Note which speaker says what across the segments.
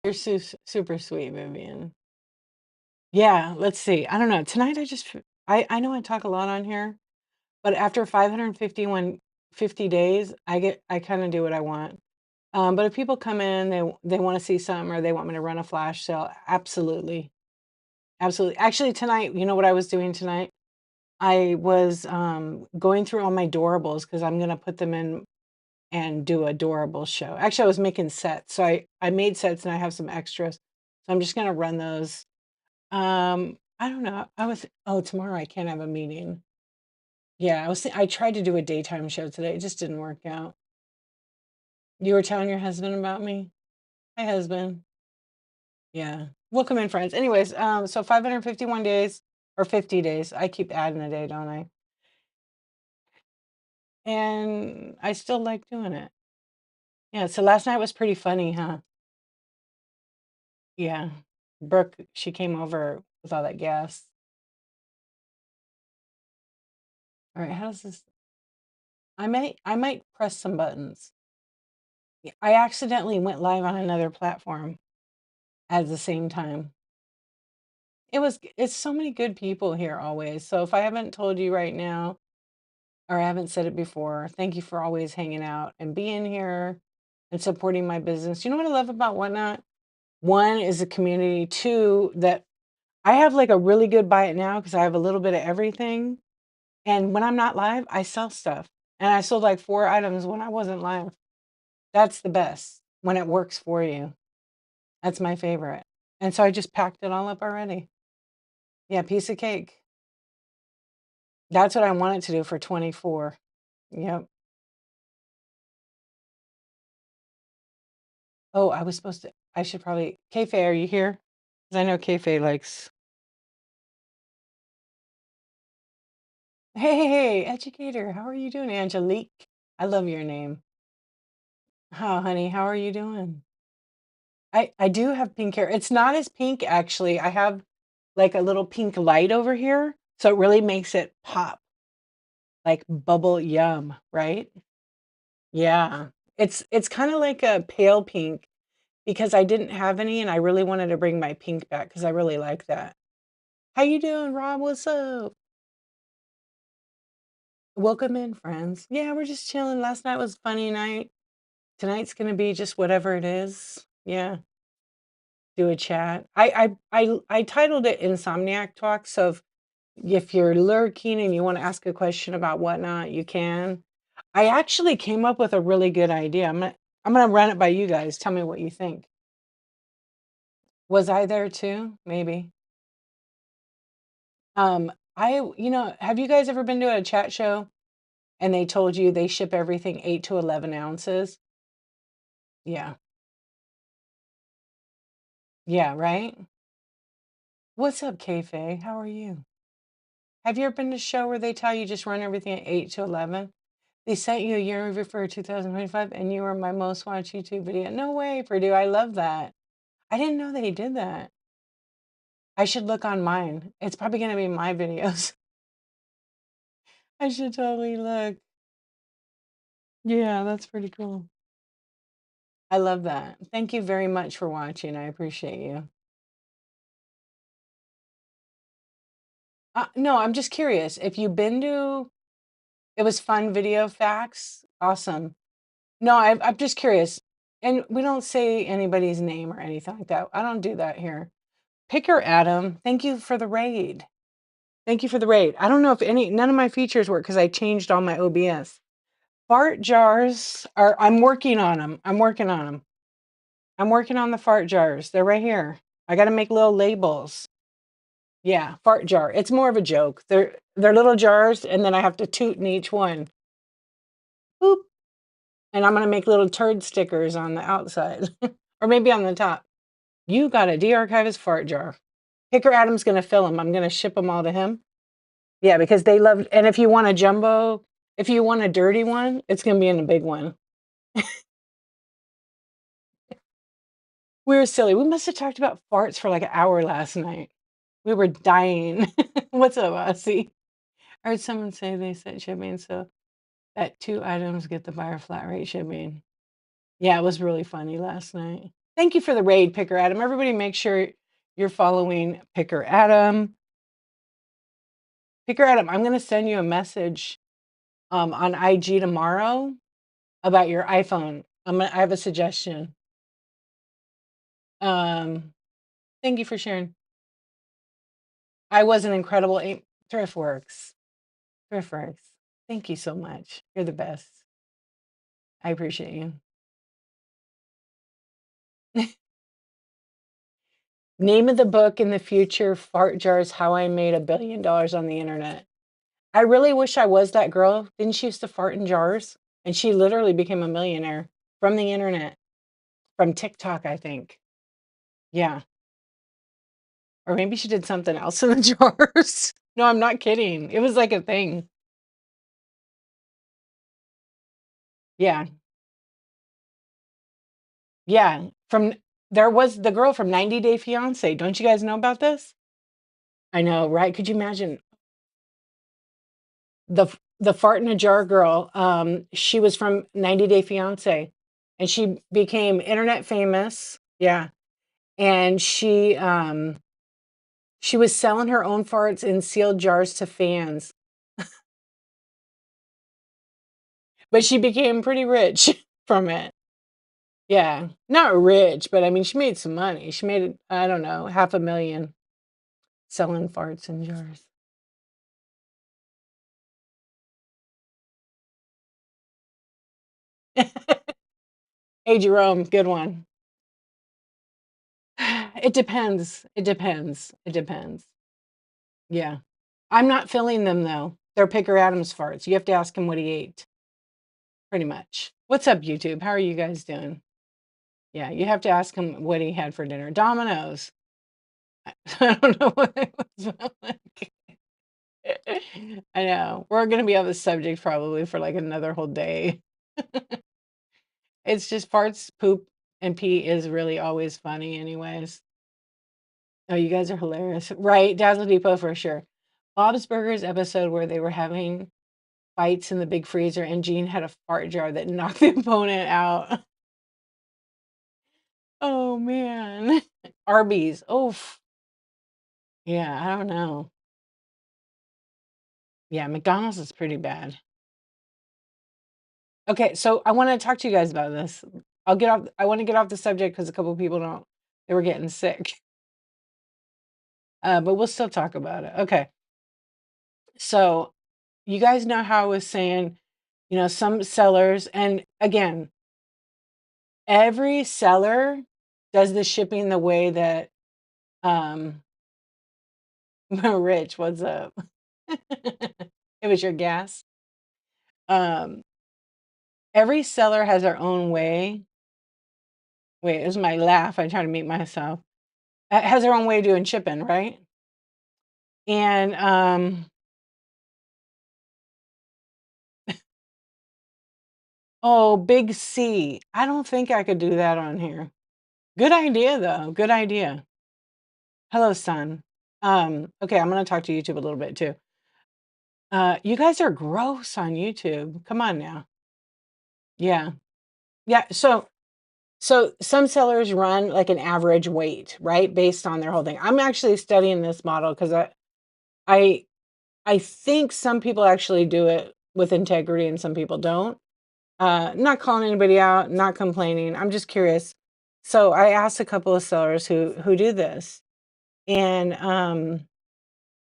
Speaker 1: You're super sweet, Vivian. Yeah, let's see. I don't know. Tonight I know I talk a lot on here, but after 551 50 days, I kind of do what I want. But if people come in, they want to see something or they want me to run a flash sale, absolutely. Absolutely. Actually, tonight, you know what I was doing tonight? I was going through all my Doorables because I'm gonna put them in and do a Doorables show. Actually, I was making sets. So I made sets and I have some extras. So I'm just gonna run those. I don't know. Tomorrow I can't have a meeting. Yeah, I tried to do a daytime show today. It just didn't work out. You were telling your husband about me? Hi, husband. Yeah. Welcome in, friends. Anyways, so 551 days or 50 days. I keep adding a day, don't I? And I still like doing it. Yeah, so last night was pretty funny, huh? Yeah. Brooke, she came over with all that gas. All right, how does this I might press some buttons. I accidentally went live on another platform at the same time. It's so many good people here always. So if I haven't told you right now, or I haven't said it before, thank you for always hanging out and being here and supporting my business. You know what I love about Whatnot? One is the community. Two, that I have like a really good buy it now because I have a little bit of everything. And when I'm not live, I sell stuff. And I sold like 4 items when I wasn't live. That's the best when it works for you. That's my favorite. And so I just packed it all up already. Yeah, piece of cake. That's what I wanted to do for 24. Yep. Oh, I should probably, Keife, are you here? Because I know Keife likes, hey, educator, how are you doing, Angelique? I love your name. How, honey, how are you doing? I do have pink hair. It's not as pink, actually. I have like a little pink light over here. So it really makes it pop like bubble yum, right? Yeah. It's kind of like a pale pink because I didn't have any and I really wanted to bring my pink back because I really like that. How you doing, Rob? What's up? Welcome in, friends. Yeah, we're just chilling. Last night was funny night. Tonight's gonna be just whatever it is. Yeah, do a chat. I titled it iNsOmNiAc Talk. So if you're lurking and you want to ask a question about Whatnot, you can. I actually came up with a really good idea. I'm gonna run it by you guys. Tell me what you think. Was I there too? Maybe. Have you guys ever been to a chat show and they told you they ship everything 8 to 11 ounces? Yeah. Yeah, right? What's up, Kayfaye? How are you? Have you ever been to a show where they tell you just run everything at 8 to 11? They sent you a year review for 2025 and you were my most watched YouTube video. No way, Purdue. I love that. I didn't know they did that. I should look on mine. It's probably going to be my videos. I should totally look. Yeah, that's pretty cool. I love that. Thank you very much for watching. I appreciate you. No, I'm just curious. If you've been to, it was fun video facts. Awesome. No, I'm just curious. And we don't say anybody's name or anything like that. I don't do that here. Picker Adam, thank you for the raid. Thank you for the raid. I don't know if none of my features work because I changed all my OBS. Fart jars I'm working on them. I'm working on them. I'm working on the fart jars. They're right here. I got to make little labels. Yeah, fart jar. It's more of a joke. They're little jars, and then I have to toot in each one. Boop. And I'm gonna make little turd stickers on the outside, or maybe on the top. You got a de-archivist fart jar. Picker Adam's gonna fill them. I'm gonna ship them all to him. Yeah, because they love. And if you want a jumbo, if you want a dirty one, it's gonna be in a big one. We were silly. We must have talked about farts for like an hour last night. We were dying. What's up, Aussie? I heard someone say they sent shipping, so that 2 items get the buyer flat rate shipping. Yeah, it was really funny last night. Thank you for the raid, Picker Adam. Everybody make sure you're following Picker Adam. Picker Adam, I'm going to send you a message on IG tomorrow about your iPhone. I have a suggestion. Thank you for sharing. I was an incredible ThriftWorks. ThriftWorks. Thank you so much. You're the best. I appreciate you. Name of the book in the future, Fart Jars, How I Made $1 Billion on the Internet. I really wish I was that girl. Didn't she used to fart in jars? And she literally became a millionaire from the internet, from TikTok, I think. Yeah. Or maybe she did something else in the jars. No, I'm not kidding. It was like a thing. Yeah. Yeah. There was the girl from 90 Day Fiance. Don't you guys know about this? I know, right? Could you imagine the fart in a jar girl? She was from 90 Day Fiance, and she became internet famous. Yeah. And she was selling her own farts in sealed jars to fans, but she became pretty rich from it. Yeah, not rich, but I mean, she made some money. She made, I don't know, 500,000 selling farts in jars. Hey, Jerome, good one. It depends. It depends. It depends. Yeah. I'm not filling them though. They're Picker Adams farts. You have to ask him what he ate, pretty much. What's up, YouTube? How are you guys doing? Yeah, you have to ask him what he had for dinner. Domino's. I don't know what it was like. I know. We're gonna be on the subject probably for like another whole day. It's just farts, poop, and pee is really always funny anyways. Oh, you guys are hilarious. Right, Dazzle Depot for sure. Bob's Burgers episode where they were having fights in the big freezer and Gene had a fart jar that knocked the opponent out. Oh man. Arby's. Oof. Yeah, I don't know. Yeah, McDonald's is pretty bad. Okay, so I want to talk to you guys about this. I want to get off the subject because a couple people don't, they were getting sick. But we'll still talk about it. Okay. So you guys know how I was saying, some sellers, and again, every seller does the shipping the way that, um, Rich, what's up? It was your gas. Um, every seller has their own way. Wait, it was my laugh. I try to mute myself. Has their own way of doing shipping, right? And oh, big C. I don't think I could do that on here. Good idea though. Good idea. Hello, son. Okay, I'm gonna talk to YouTube a little bit too. You guys are gross on YouTube. Come on now. Yeah. Yeah. So some sellers run like an average weight, right? Based on their whole thing. I'm actually studying this model because I I think some people actually do it with integrity and some people don't. Not calling anybody out, not complaining. I'm just curious. So I asked a couple of sellers who do this, and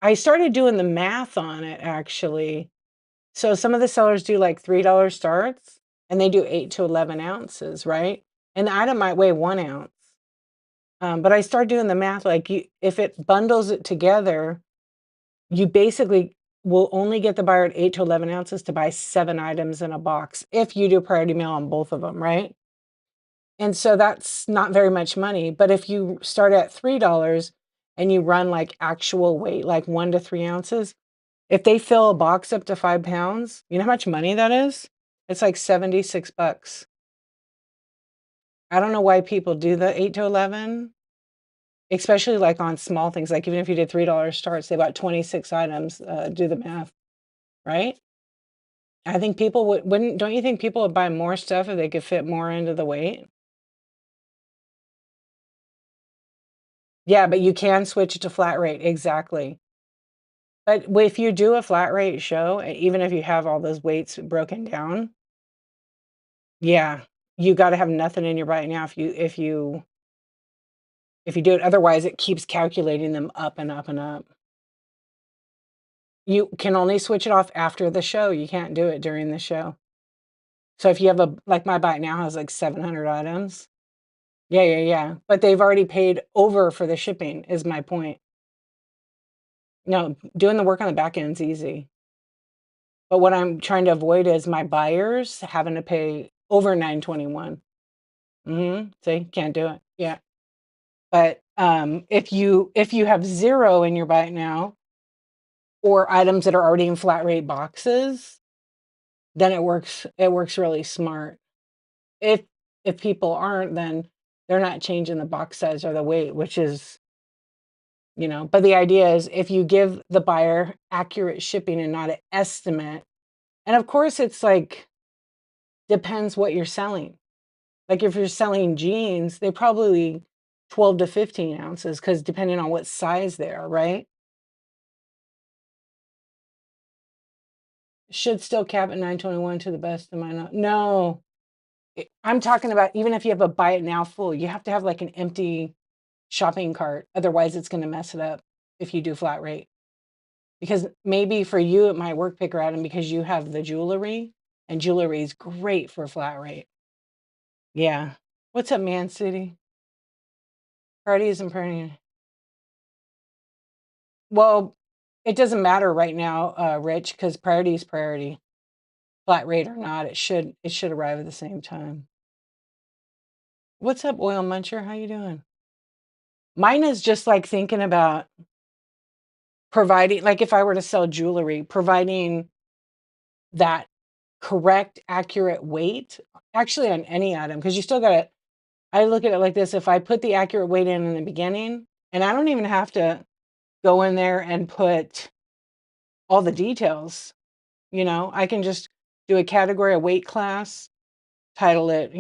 Speaker 1: I started doing the math on it actually. So some of the sellers do like $3 starts, and they do 8 to 11 ounces, right? And the item might weigh 1 ounce. But I started doing the math, like if it bundles it together, you basically will only get the buyer at 8 to 11 ounces to buy 7 items in a box if you do priority mail on both of them, right? And so that's not very much money. But if you start at $3 and you run like actual weight, like 1 to 3 ounces, if they fill a box up to 5 pounds, you know how much money that is? It's like $76. I don't know why people do the 8 to 11, especially like on small things. Like even if you did $3 starts, they bought 26 items. Do the math, right? I think people wouldn't, don't you think people would buy more stuff if they could fit more into the weight? Yeah, but you can switch it to flat rate, exactly. But if you do a flat rate show, even if you have all those weights broken down, yeah, you gotta have nothing in your bite now if you do it, otherwise it keeps calculating them up and up and up. You can only switch it off after the show, you can't do it during the show. So if you have like my bite now has like 700 items. Yeah, yeah, yeah, but they've already paid over for the shipping is my point. No, doing the work on the back end's easy. But what I'm trying to avoid is my buyers having to pay over 921. See, can't do it. Yeah. But, if you have 0 in your bite now or items that are already in flat rate boxes, then it works really smart. If if people aren't, then they're not changing the box size or the weight, which is, but the idea is if you give the buyer accurate shipping and not an estimate, and of course it's like depends what you're selling. Like if you're selling jeans, they probably 12 to 15 ounces because depending on what size they are, right? Should still cap at 921 to the best of my no. I'm talking about even if you have a buy it now full, you have to have like an empty shopping cart. Otherwise, it's going to mess it up if you do flat rate. Because maybe for you, it might work picker item because you have the jewelry, and jewelry is great for flat rate. Yeah. What's up, Man City? Party isn't party. Well, it doesn't matter right now, Rich, because priority is priority. Flat rate or not, it should arrive at the same time. What's up, Oil Muncher? How you doing? Mine is just like thinking about providing, like if I were to sell jewelry, providing that correct, accurate weight, actually on any item, because you still gotta, I look at it like this, if I put the accurate weight in the beginning, and I don't even have to go in there and put all the details, I can just do a category, a weight class, title it,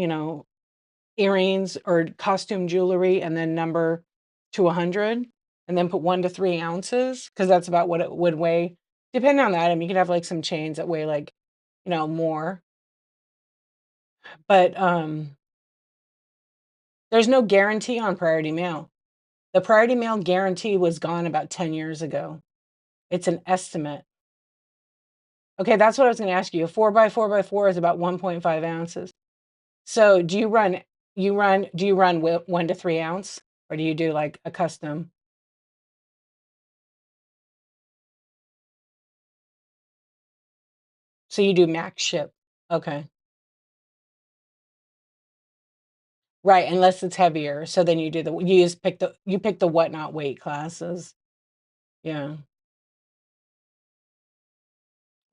Speaker 1: earrings or costume jewelry, and then number to 100, and then put 1 to 3 ounces because that's about what it would weigh. Depending on the item, you could have, like, some chains that weigh, like, more. But, there's no guarantee on priority mail. The priority mail guarantee was gone about 10 years ago. It's an estimate. Okay, that's what I was gonna ask you. A 4 by 4 by 4 is about 1.5 ounces. So, do you run 1 to 3 ounce, or do you do, like, a custom? So you do max ship. Okay. Right, unless it's heavier, so then you pick the whatnot weight classes. Yeah.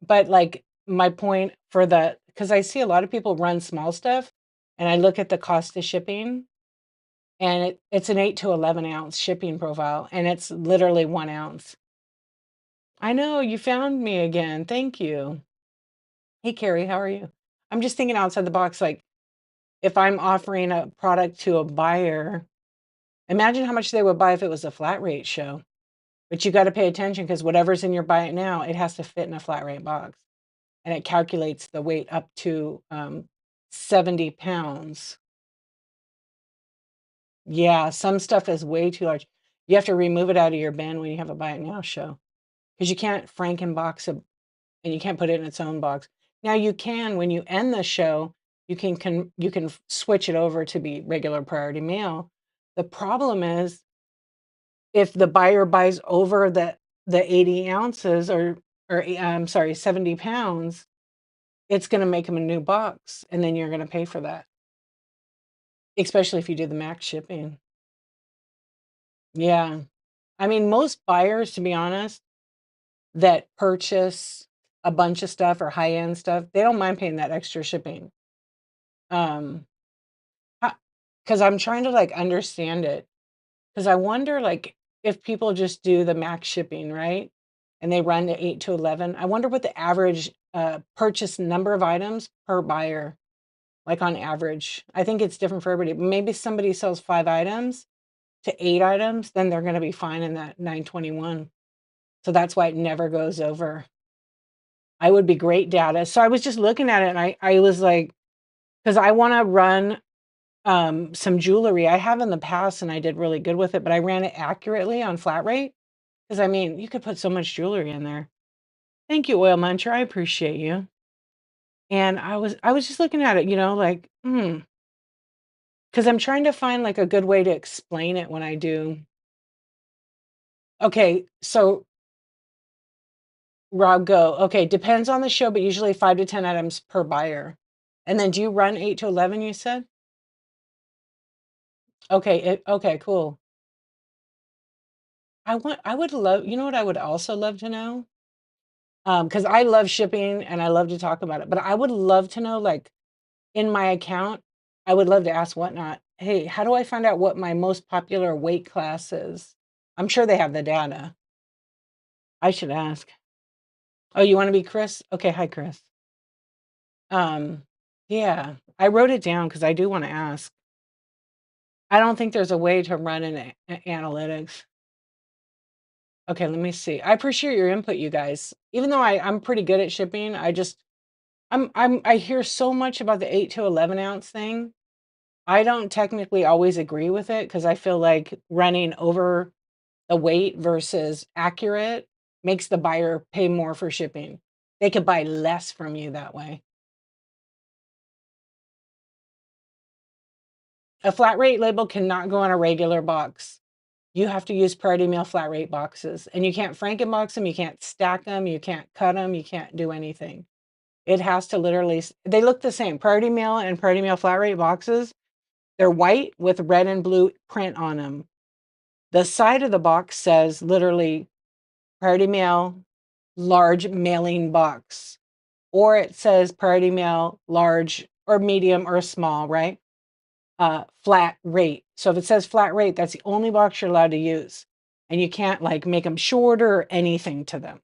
Speaker 1: But, like, my point for because I see a lot of people run small stuff, and I look at the cost of shipping, and it's an 8 to 11 ounce shipping profile, and it's literally 1 ounce. I know, you found me again, thank you. Hey, Carrie, how are you? I'm just thinking outside the box, like, if I'm offering a product to a buyer, imagine how much they would buy if it was a flat rate show. But you gotta pay attention because whatever's in your buy it now, it has to fit in a flat rate box, and it calculates the weight up to, 70 pounds. Yeah, some stuff is way too large. You have to remove it out of your bin when you have a buy it now show because you can't franken-box it, and you can't put it in its own box. Now you can when you end the show, you can switch it over to be regular priority mail. The problem is if the buyer buys over the 80 ounces I'm sorry, 70 pounds, it's gonna make them a new box, and then you're gonna pay for that, especially if you do the max shipping. Yeah. I mean, most buyers, to be honest, that purchase a bunch of stuff or high-end stuff, they don't mind paying that extra shipping. Um, because I'm trying to, like, understand it. Because I wonder, like, if people just do the max shipping, right? And they run the 8 to 11, I wonder what the average, purchase number of items per buyer, like, on average. I think it's different for everybody. Maybe somebody sells 5 items, to 8 items, then they're gonna be fine in that 921. So that's why it never goes over. I would be great data. So I was just looking at it and I was like, because I wanna run some jewelry. I have in the past and I did really good with it, but I ran it accurately on flat rate. Because I mean, you could put so much jewelry in there. Thank you, Oil Muncher. I appreciate you. And I was just looking at it, like, because I'm trying to find like a good way to explain it when I do. Okay, so Rob, go. Okay, depends on the show, but usually 5 to 10 items per buyer. And then do you run 8 to 11, you said? Okay, cool. I would love, you know what I would also love to know? Because I love shipping and I love to talk about it, but I would love to know, like, in my account, I would love to ask Whatnot, "Hey, how do I find out what my most popular weight class is?" I'm sure they have the data. I should ask. Oh, you wanna be Chris? Okay, hi, Chris. Um, yeah, I wrote it down because I do wanna ask. I don't think there's a way to run an analytics. Okay, let me see. I appreciate your input, you guys. Even though I'm pretty good at shipping, I hear so much about the 8 to 11 ounce thing. I don't technically always agree with it because I feel like running over the weight versus accurate makes the buyer pay more for shipping. They could buy less from you that way. A flat rate label cannot go on a regular box. You have to use Priority Mail flat rate boxes, and you can't Frankenbox them, you can't stack them, you can't cut them, you can't do anything. It has to literally they look the same. Priority Mail and Priority Mail flat rate boxes, they're white with red and blue print on them. The side of the box says literally Priority Mail large mailing box, or it says Priority Mail large or medium or small, right? Flat rate. So if it says flat rate, that's the only box you're allowed to use. And you can't like make them shorter or anything to them.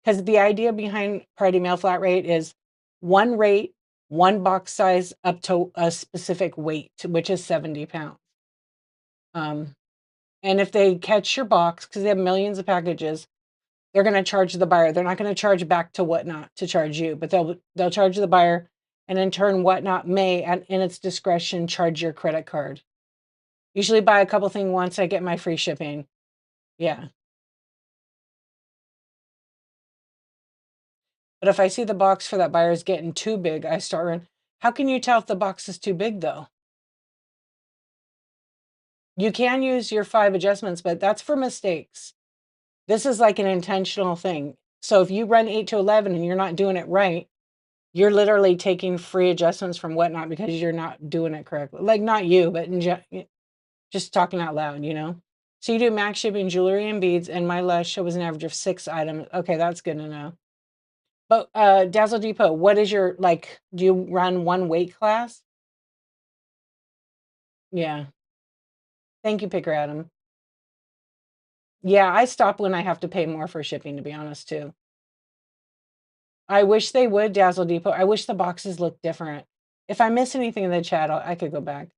Speaker 1: Because the idea behind Priority Mail flat rate is one rate, one box size up to a specific weight, which is 70 pounds. And if they catch your box, because they have millions of packages, they're going to charge the buyer. They're not going to charge back to Whatnot to charge you, but they'll charge the buyer, and in turn, Whatnot may, in its discretion, charge your credit card. Usually buy a couple things once, I get my free shipping. Yeah. But if I see the box for that buyer is getting too big, I start running. How can you tell if the box is too big though? You can use your 5 adjustments, but that's for mistakes. This is like an intentional thing. So if you run 8 to 11 and you're not doing it right, you're literally taking free adjustments from Whatnot because you're not doing it correctly. Like, not you, but just talking out loud, you know? So you do max shipping jewelry and beads, and my last show was an average of 6 items. Okay, that's good to know. But Dazzle Depot, what is your, like, do you run one weight class? Yeah. Thank you, Picker Adam. Yeah, I stop when I have to pay more for shipping, to be honest, too. I wish they would, Dazzle Depot. I wish the boxes looked different. If I miss anything in the chat, I could go back.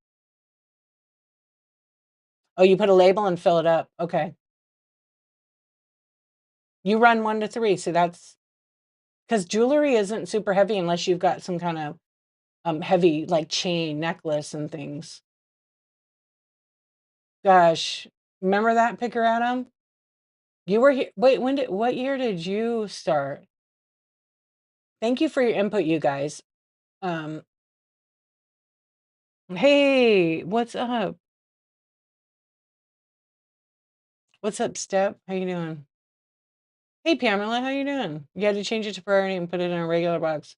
Speaker 1: Oh, you put a label and fill it up. Okay. You run 1 to 3, so that's because jewelry isn't super heavy unless you've got some kind of heavy, like, chain, necklace, and things. Gosh, remember that, Picker Adam? You were here. Wait, what year did you start? Thank you for your input, you guys. Um, hey, what's up? What's up, Step? How you doing? Hey, Pamela, how you doing? You had to change it to priority and put it in a regular box.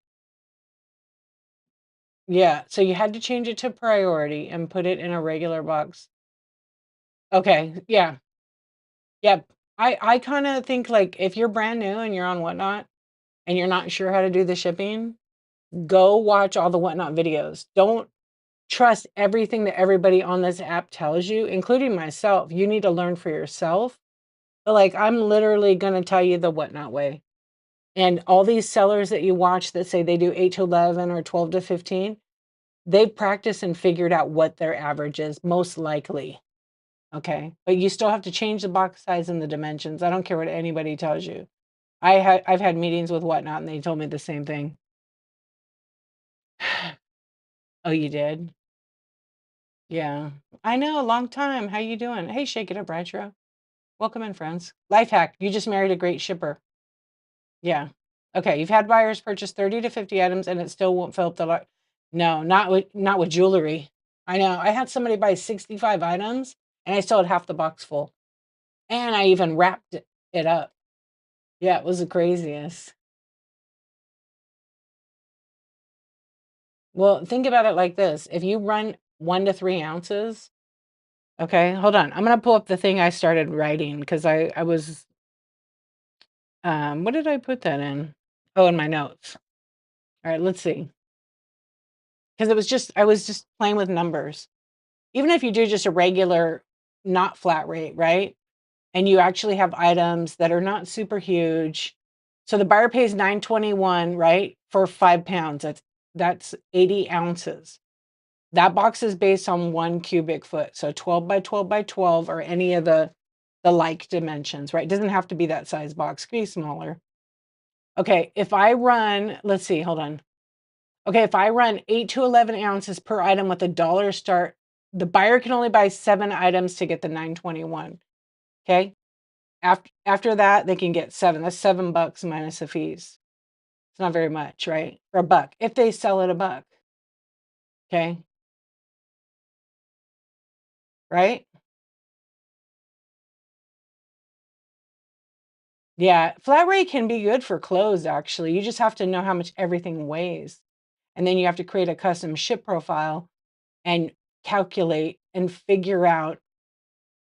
Speaker 1: Yeah, so you had to change it to priority and put it in a regular box. Okay, yeah. Yep. I kinda think, like, if you're brand new and you're on Whatnot and you're not sure how to do the shipping, go watch all the Whatnot videos. Don't trust everything that everybody on this app tells you, including myself. You need to learn for yourself. But, like, I'm literally gonna tell you the Whatnot way. And all these sellers that you watch that say they do 8 to 11 or 12 to 15, they've practiced and figured out what their average is, most likely. okay? But you still have to change the box size and the dimensions. I don't care what anybody tells you. I've had meetings with Whatnot, and they told me the same thing. Oh, you did? Yeah. I know, a long time. How you doing? Hey, Shake It Up Retro. Welcome in, friends. Life hack, you just married a great shipper. Yeah. Okay, you've had buyers purchase 30 to 50 items and it still won't fill up the lot. No, not with jewelry. I know. I had somebody buy 65 items and I still had half the box full. And I even wrapped it up. Yeah, it was the craziest. Well, think about it like this. If you run 1 to 3 ounces, okay, hold on. I'm gonna pull up the thing I started writing because I was what did I put that in? Oh, in my notes. All right, let's see. Because I was just playing with numbers. Even if you do just a regular, not flat rate, right? And you actually have items that are not super huge. So the buyer pays $9.21, right? For 5 pounds. That's 80 ounces. That box is based on 1 cubic foot. So 12 by 12 by 12 or any of the like dimensions, right? It doesn't have to be that size box, it could be smaller. Okay, if I run, let's see, hold on. Okay, if I run 8 to 11 ounces per item with a dollar start, the buyer can only buy 7 items to get the 9.21. Okay? After that, they can get 7. That's $7 minus the fees. It's not very much, right? For a buck. If they sell it a buck. Okay? Right? Yeah, flat rate can be good for clothes actually. You just have to know how much everything weighs. And then you have to create a custom ship profile and calculate and figure out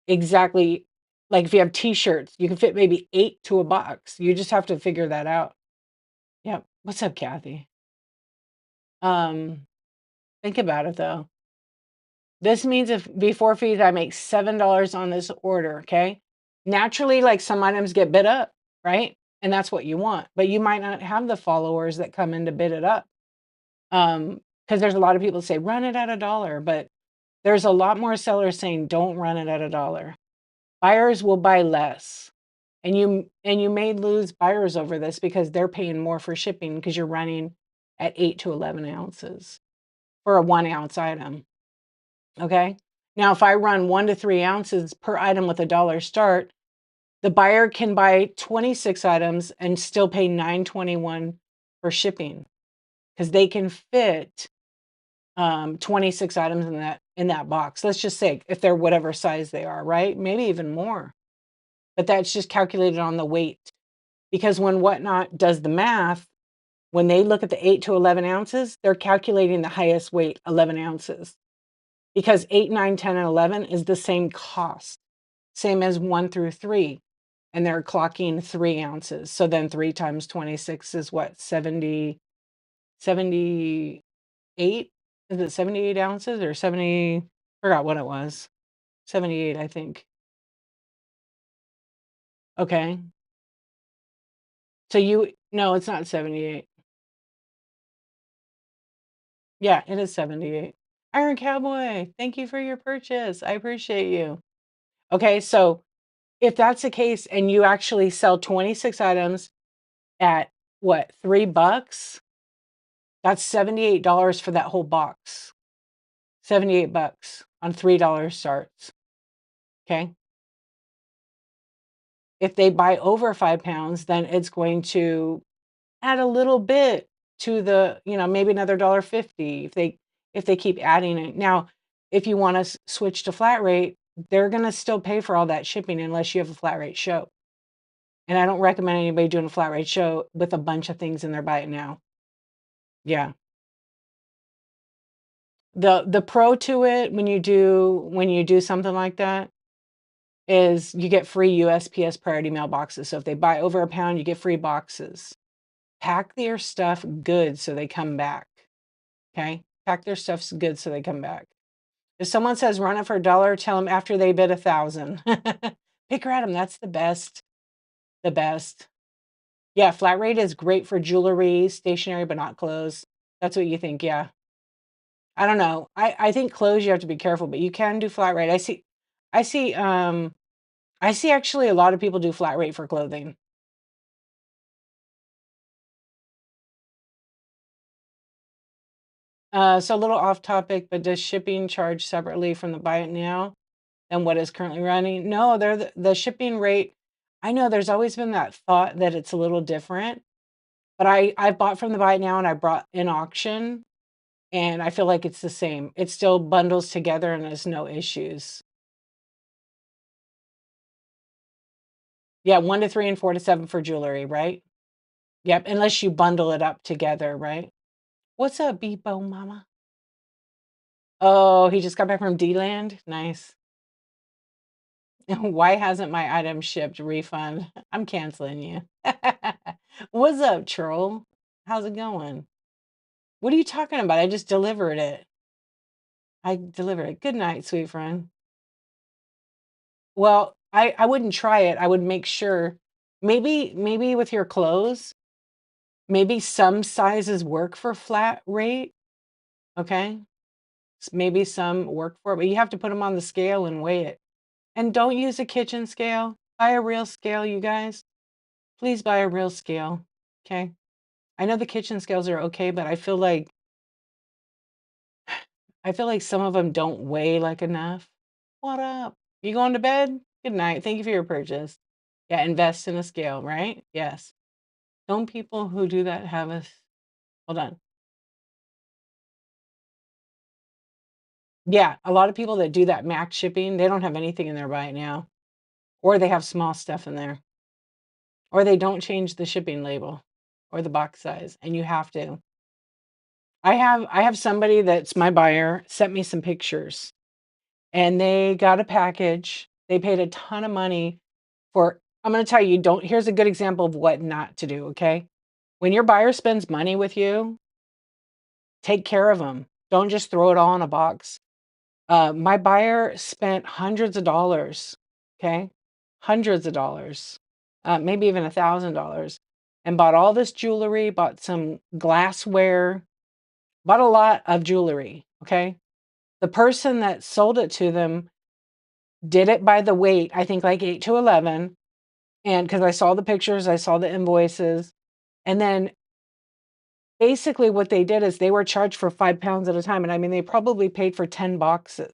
Speaker 1: exactly, like if you have t-shirts, you can fit maybe 8 to a box. You just have to figure that out. Yeah. What's up, Kathy? Um, think about it though. This means if before fees I make $7 on this order, okay? Naturally, like some items get bid up, right? And that's what you want. But you might not have the followers that come in to bid it up. Because there's a lot of people say run it at $1, but there's a lot more sellers saying don't run it at $1. Buyers will buy less. And you may lose buyers over this because they're paying more for shipping because you're running at 8 to 11 ounces for a 1 ounce item. Okay. Now, if I run 1 to 3 ounces per item with a dollar start, the buyer can buy 26 items and still pay $9.21 for shipping because they can fit 26 items in that box. Let's just say if they're whatever size they are, right? Maybe even more. But that's just calculated on the weight. Because when Whatnot does the math, when they look at the 8 to 11 ounces, they're calculating the highest weight, 11 ounces. Because 8, 9, 10, and 11 is the same cost, same as 1 through 3. And they're clocking 3 ounces. So then 3 times 26 is what, 78? Is it 78 ounces or 70? Forgot what it was. 78, I think. Okay. So no, it's not 78. Yeah, it is 78. Iron Cowboy, thank you for your purchase. I appreciate you. Okay, so if that's the case and you actually sell 26 items at what, $3? That's $78 for that whole box. $78 on $3 starts. Okay. If they buy over 5 pounds, then it's going to add a little bit to the, maybe another $1.50 if they keep adding it. Now, if you want to switch to flat rate, they're going to still pay for all that shipping unless you have a flat rate show. And I don't recommend anybody doing a flat rate show with a bunch of things in their buy it now. Yeah. The pro to it when you do something like that is you get free USPS priority mail boxes. So if they buy over a pound, you get free boxes. Pack their stuff good so they come back. Okay? Pack their stuff good so they come back. If someone says run it for $1, tell them after they bid 1,000. Pick her at them. That's the best. The best. Yeah, flat rate is great for jewelry, stationery, but not clothes. That's what you think, yeah. I don't know. I think clothes you have to be careful, but you can do flat rate. I see, I see actually a lot of people do flat rate for clothing. So a little off topic, but does shipping charge separately from the buy it now than what is currently running? No, they're the shipping rate. I know there's always been that thought that it's a little different, but I bought from the buy it now and I brought in auction and I feel like it's the same. It still bundles together and there's no issues. Yeah, 1 to 3 and 4 to 7 for jewelry, right? Yep, unless you bundle it up together, right? What's up, Beepo Mama? Oh, he just got back from D-Land? Nice. Why hasn't my item shipped? Refund. I'm canceling you. What's up, troll? How's it going? What are you talking about? I just delivered it. I delivered it. Good night, sweet friend. Well, I wouldn't try it. I would make sure maybe with your clothes, maybe some sizes work for flat rate, okay? Maybe some work for it, but you have to put them on the scale and weigh it. And don't use a kitchen scale. Buy a real scale, you guys. Please buy a real scale, okay? I know the kitchen scales are okay, but I feel like some of them don't weigh like enough. What up? You going to bed? Good night. Thank you for your purchase. Yeah, invest in a scale, right? Yes. Don't people who do that have us? Hold on. Yeah, a lot of people that do that max shipping, they don't have anything in there right now, or they have small stuff in there, or they don't change the shipping label or the box size, and you have to. I have somebody that's my buyer sent me some pictures, and they got a package. They paid a ton of money for. I'm going to tell you, don't. Here's a good example of what not to do. Okay, when your buyer spends money with you, take care of them. Don't just throw it all in a box. My buyer spent hundreds of dollars, okay? Hundreds of dollars, maybe even $1,000, and bought all this jewelry, bought some glassware, bought a lot of jewelry, okay? The person that sold it to them did it by the weight, I think like 8 to 11, and because I saw the pictures, I saw the invoices, and then basically what they did is they were charged for 5 pounds at a time, and I mean, they probably paid for 10 boxes.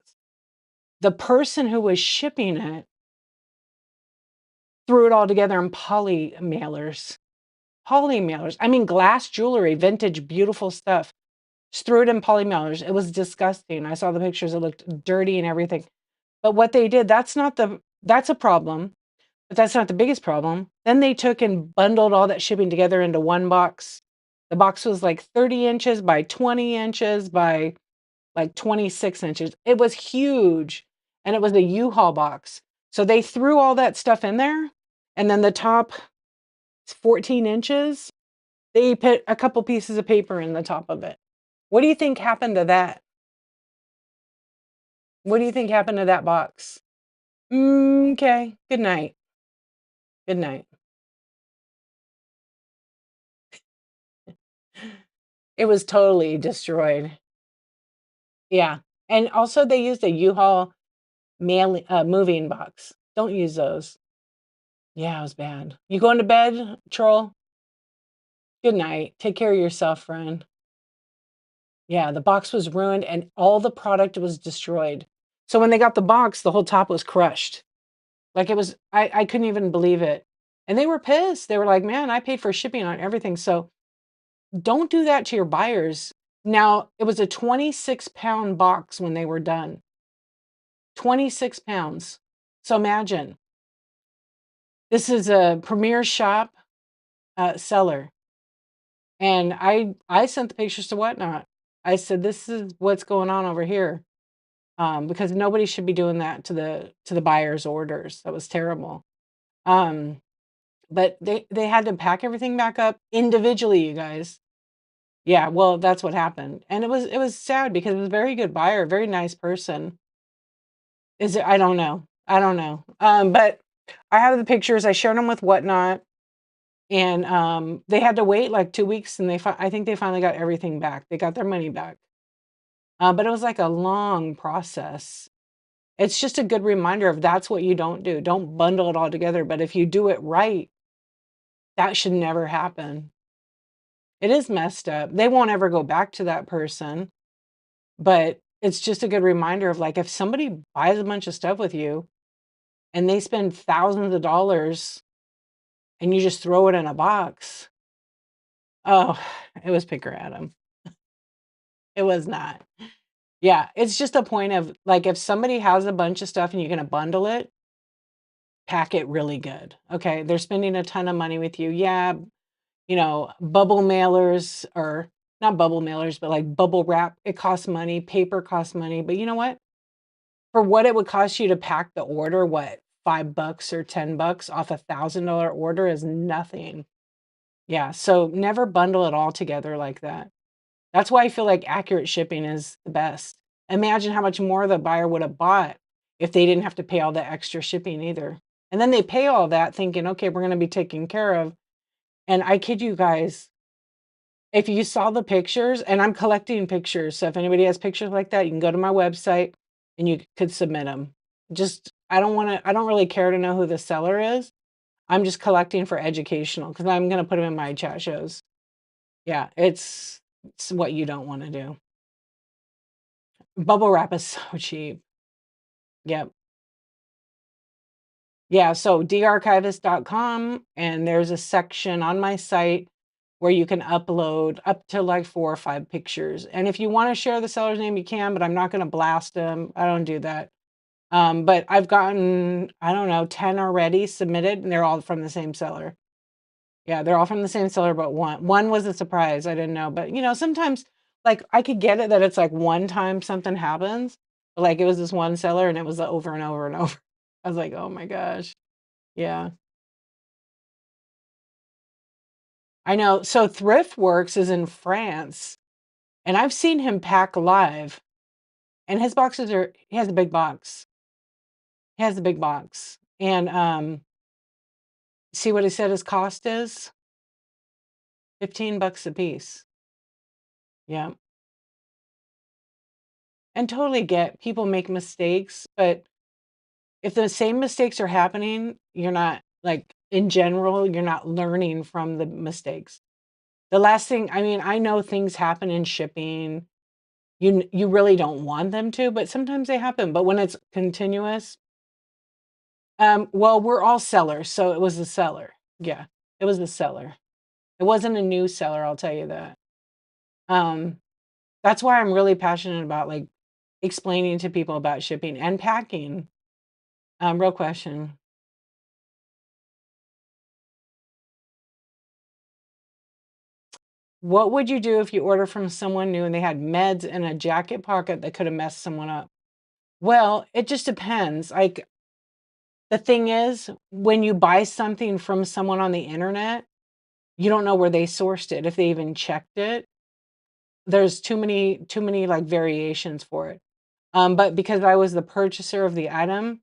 Speaker 1: The person who was shipping it threw it all together in poly mailers. Poly mailers. I mean, glass jewelry, vintage, beautiful stuff. Just threw it in poly mailers. It was disgusting. I saw the pictures. It looked dirty and everything. But what they did, that's a problem, but that's not the biggest problem. Then they took and bundled all that shipping together into one box. The box was like 30 inches by 20 inches by like 26 inches. It was huge, and it was a U-Haul box. So they threw all that stuff in there, and then the top 14 inches, they put a couple pieces of paper in the top of it. What do you think happened to that? What do you think happened to that box? Okay. Good night. Good night. It was totally destroyed. Yeah. And also they used a U-Haul moving box. Don't use those. Yeah, it was bad. You going to bed, troll? Good night. Take care of yourself, friend. Yeah, the box was ruined and all the product was destroyed. So when they got the box, the whole top was crushed. Like it was, I couldn't even believe it. And they were pissed. They were like, man, I paid for shipping on everything. So don't do that to your buyers. Now, it was a 26-pound box when they were done. 26 pounds. So imagine, this is a premier shop seller. And I sent the pictures to Whatnot. I said, "This is what's going on over here," because nobody should be doing that to the buyer's orders. That was terrible. Um, but they had to pack everything back up individually, you guys. Yeah, well, that's what happened, and it was sad because it was a very good buyer, very nice person. Is it? I don't know. I don't know. But I have the pictures. I shared them with Whatnot. And, they had to wait like 2 weeks, and I think they finally got everything back. They got their money back. But it was like a long process. It's just a good reminder of that's what you don't do. Don't bundle it all together, but if you do it right, that should never happen. It is messed up. They won't ever go back to that person, but it's just a good reminder of, like, if somebody buys a bunch of stuff with you and they spend thousands of dollars and you just throw it in a box, oh, it was pick or Adam. It was not. Yeah, it's just a point of, like, if somebody has a bunch of stuff and you're gonna bundle it, pack it really good, okay? They're spending a ton of money with you. Yeah, bubble mailers or not bubble mailers, but, like, bubble wrap, it costs money, paper costs money, but you know what? For what it would cost you to pack the order, what, $5 or $10 off a $1,000 order is nothing. Yeah, so never bundle it all together like that. That's why I feel like accurate shipping is the best. Imagine how much more the buyer would have bought if they didn't have to pay all the extra shipping either. And then they pay all that thinking, "Okay, we're gonna be taken care of." And I kid you guys, if you saw the pictures, and I'm collecting pictures, so if anybody has pictures like that, you can go to my website and you could submit them. Just I don't really care to know who the seller is. I'm just collecting for educational because 'cause I'm gonna put them in my chat shows. Yeah, it's what you don't wanna do. Bubble wrap is so cheap. Yep. Yeah, so darchivist.com, and there's a section on my site where you can upload up to, like, 4 or 5 pictures, and if you wanna share the seller's name, you can, but I'm not gonna blast them. I don't do that. But I've gotten, I don't know, 10 already submitted, and they're all from the same seller. Yeah, they're all from the same seller, but one was a surprise, I didn't know, but, sometimes, like, I could get it that it's, like, one time something happens, but, like, it was this one seller, and it was over and over and over. I was like, "Oh my gosh." Yeah. I know. So ThriftWorks is in France, and I've seen him pack live, and his boxes are he has a big box. He has a big box, and, see what he said his cost is? $15 a piece. Yeah. And totally get people make mistakes, but if the same mistakes are happening, you're not like, in general, you're not learning from the mistakes. The last thing I mean, I know things happen in shipping. You really don't want them to, but sometimes they happen, but when it's continuous, well, we're all sellers, so it was the seller. Yeah, it was the seller. It wasn't a new seller, I'll tell you that. Um, that's why I'm really passionate about, like, explaining to people about shipping and packing. Real question. What would you do if you order from someone new and they had meds in a jacket pocket that could have messed someone up? Well, it just depends. Like, the thing is, when you buy something from someone on the internet, you don't know where they sourced it, if they even checked it. There's too many, like, variations for it. But because I was the purchaser of the item,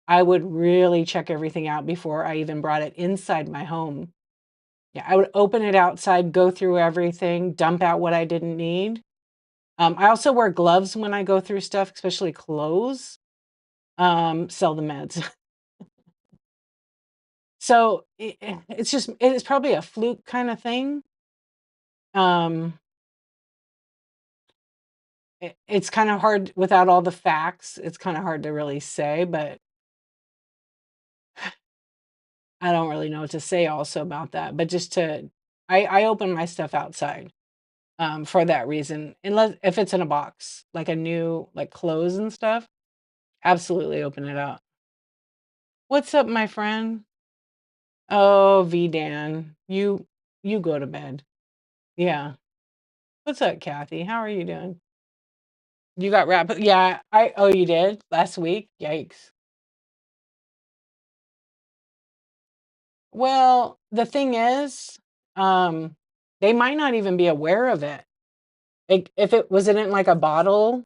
Speaker 1: I would really check everything out before I even brought it inside my home. Yeah, I would open it outside, go through everything, dump out what I didn't need. I also wear gloves when I go through stuff, especially clothes, sell the meds. So, it's probably a fluke kinda thing. Um, it's kinda hard without all the facts, it's kinda hard to really say, but I don't really know what to say also about that, but just to I open my stuff outside, for that reason, unless if it's in a box, like a new like clothes and stuff, absolutely open it out. "What's up, my friend?" "Oh, V-Dan, you go to bed." Yeah. "What's up, Kathy? How are you doing?" "You got yeah, you did? Last week? Yikes." Well, the thing is, um, they might not even be aware of it. Like, if it was it in, like, a bottle,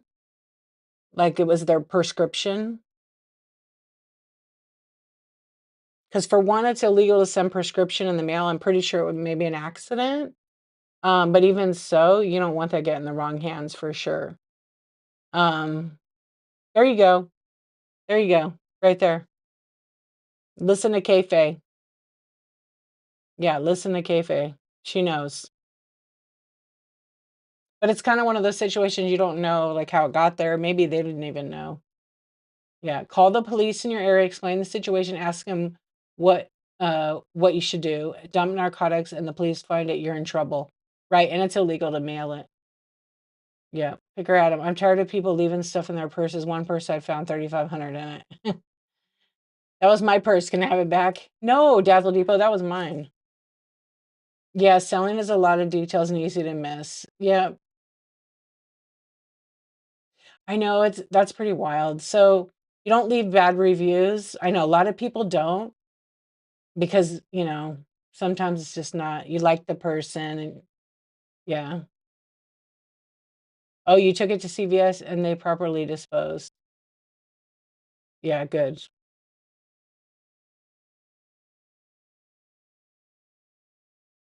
Speaker 1: like it was their prescription? Because for one, it's illegal to send prescription in the mail, I'm pretty sure it was maybe an accident, but even so, you don't want that getting in the wrong hands for sure. Um, there you go. There you go, right there. Listen to Kayfabe. Yeah, listen to Kayfabe. She knows. But it's kinda one of those situations you don't know, like, how it got there. Maybe they didn't even know. Yeah, call the police in your area, explain the situation, ask them what you should do. Dump narcotics and the police find it, you're in trouble, right? And it's illegal to mail it. Yeah, pick her at 'em. I'm tired of people leaving stuff in their purses. One purse I found 3,500 in it. That was my purse. Can I have it back? No, Dazzle Depot, that was mine. Yeah, selling is a lot of details and easy to miss. Yeah, I know that's pretty wild. So you don't leave bad reviews. I know a lot of people don't because, sometimes it's just not you like the person and yeah. Oh, you took it to CVS and they properly disposed. Yeah, good.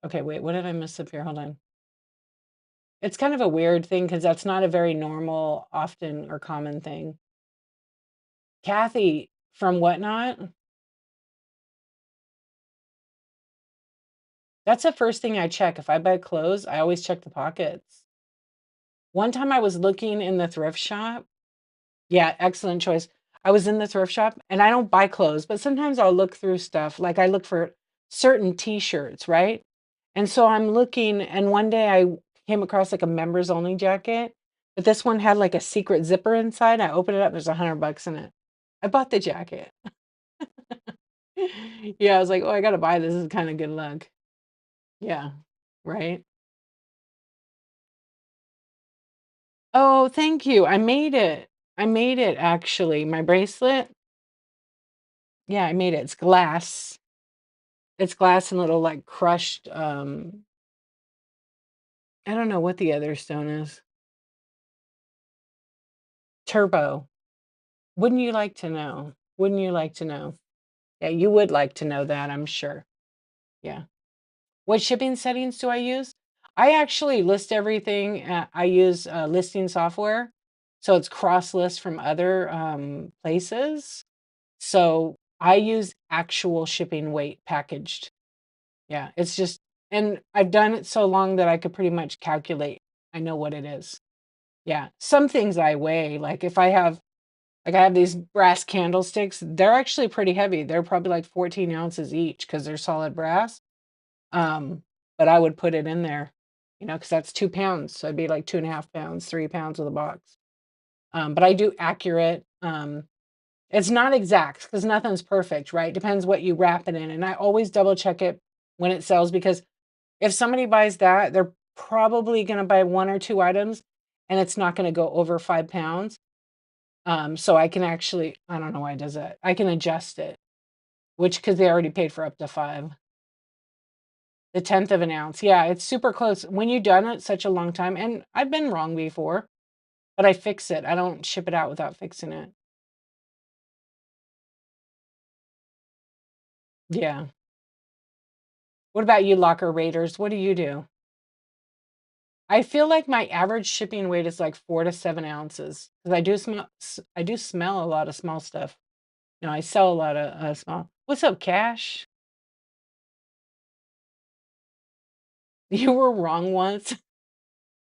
Speaker 1: Okay, wait, what did I miss up here? Hold on. It's kind of a weird thing because that's not a very normal, often, or common thing. Kathy from Whatnot, that's the first thing I check. If I buy clothes, I always check the pockets. One time I was looking in the thrift shop. Yeah, excellent choice. I was in the thrift shop and I don't buy clothes, but sometimes I'll look through stuff. Like I look for certain t-shirts, right? And so I'm looking and one day I came across like a members only jacket, but this one had like a secret zipper inside. I opened it up, there's 100 bucks in it. I bought the jacket. Yeah, I was like, "Oh, I gotta buy this. This is kind of good luck." Yeah, right? Oh, thank you. I made it. I made it actually. My bracelet. Yeah, I made it. It's glass. It's glass and little like crushed I don't know what the other stone is. Turbo. Wouldn't you like to know? Wouldn't you like to know? Yeah, you would like to know that, I'm sure. Yeah. What shipping settings do I use? I actually list everything. I use listing software. So it's cross list from other places. So I use actual shipping weight packaged. Yeah, it's just, and I've done it so long that I could pretty much calculate. I know what it is. Yeah. Some things I weigh, like if I have these brass candlesticks, they're actually pretty heavy. They're probably like 14 ounces each because they're solid brass. Um, but I would put it in there, because that's 2 pounds. So it'd be like 2.5 pounds, 3 pounds with a box. But I do accurate. It's not exact because nothing's perfect, right? Depends what you wrap it in. And I always double check it when it sells because if somebody buys that, they're probably going to buy one or two items and it's not going to go over 5 pounds. So I can actually, I don't know why it does that. I can adjust it, which because they already paid for up to five. The 10th of an ounce. Yeah, it's super close. When you've done it such a long time, and I've been wrong before, but I fix it. I don't ship it out without fixing it. Yeah. What about you, locker raiders? What do you do? I feel like my average shipping weight is like 4 to 7 ounces because I do smell a lot of small stuff. No, I sell a lot of small. What's up, Cash? You were wrong once.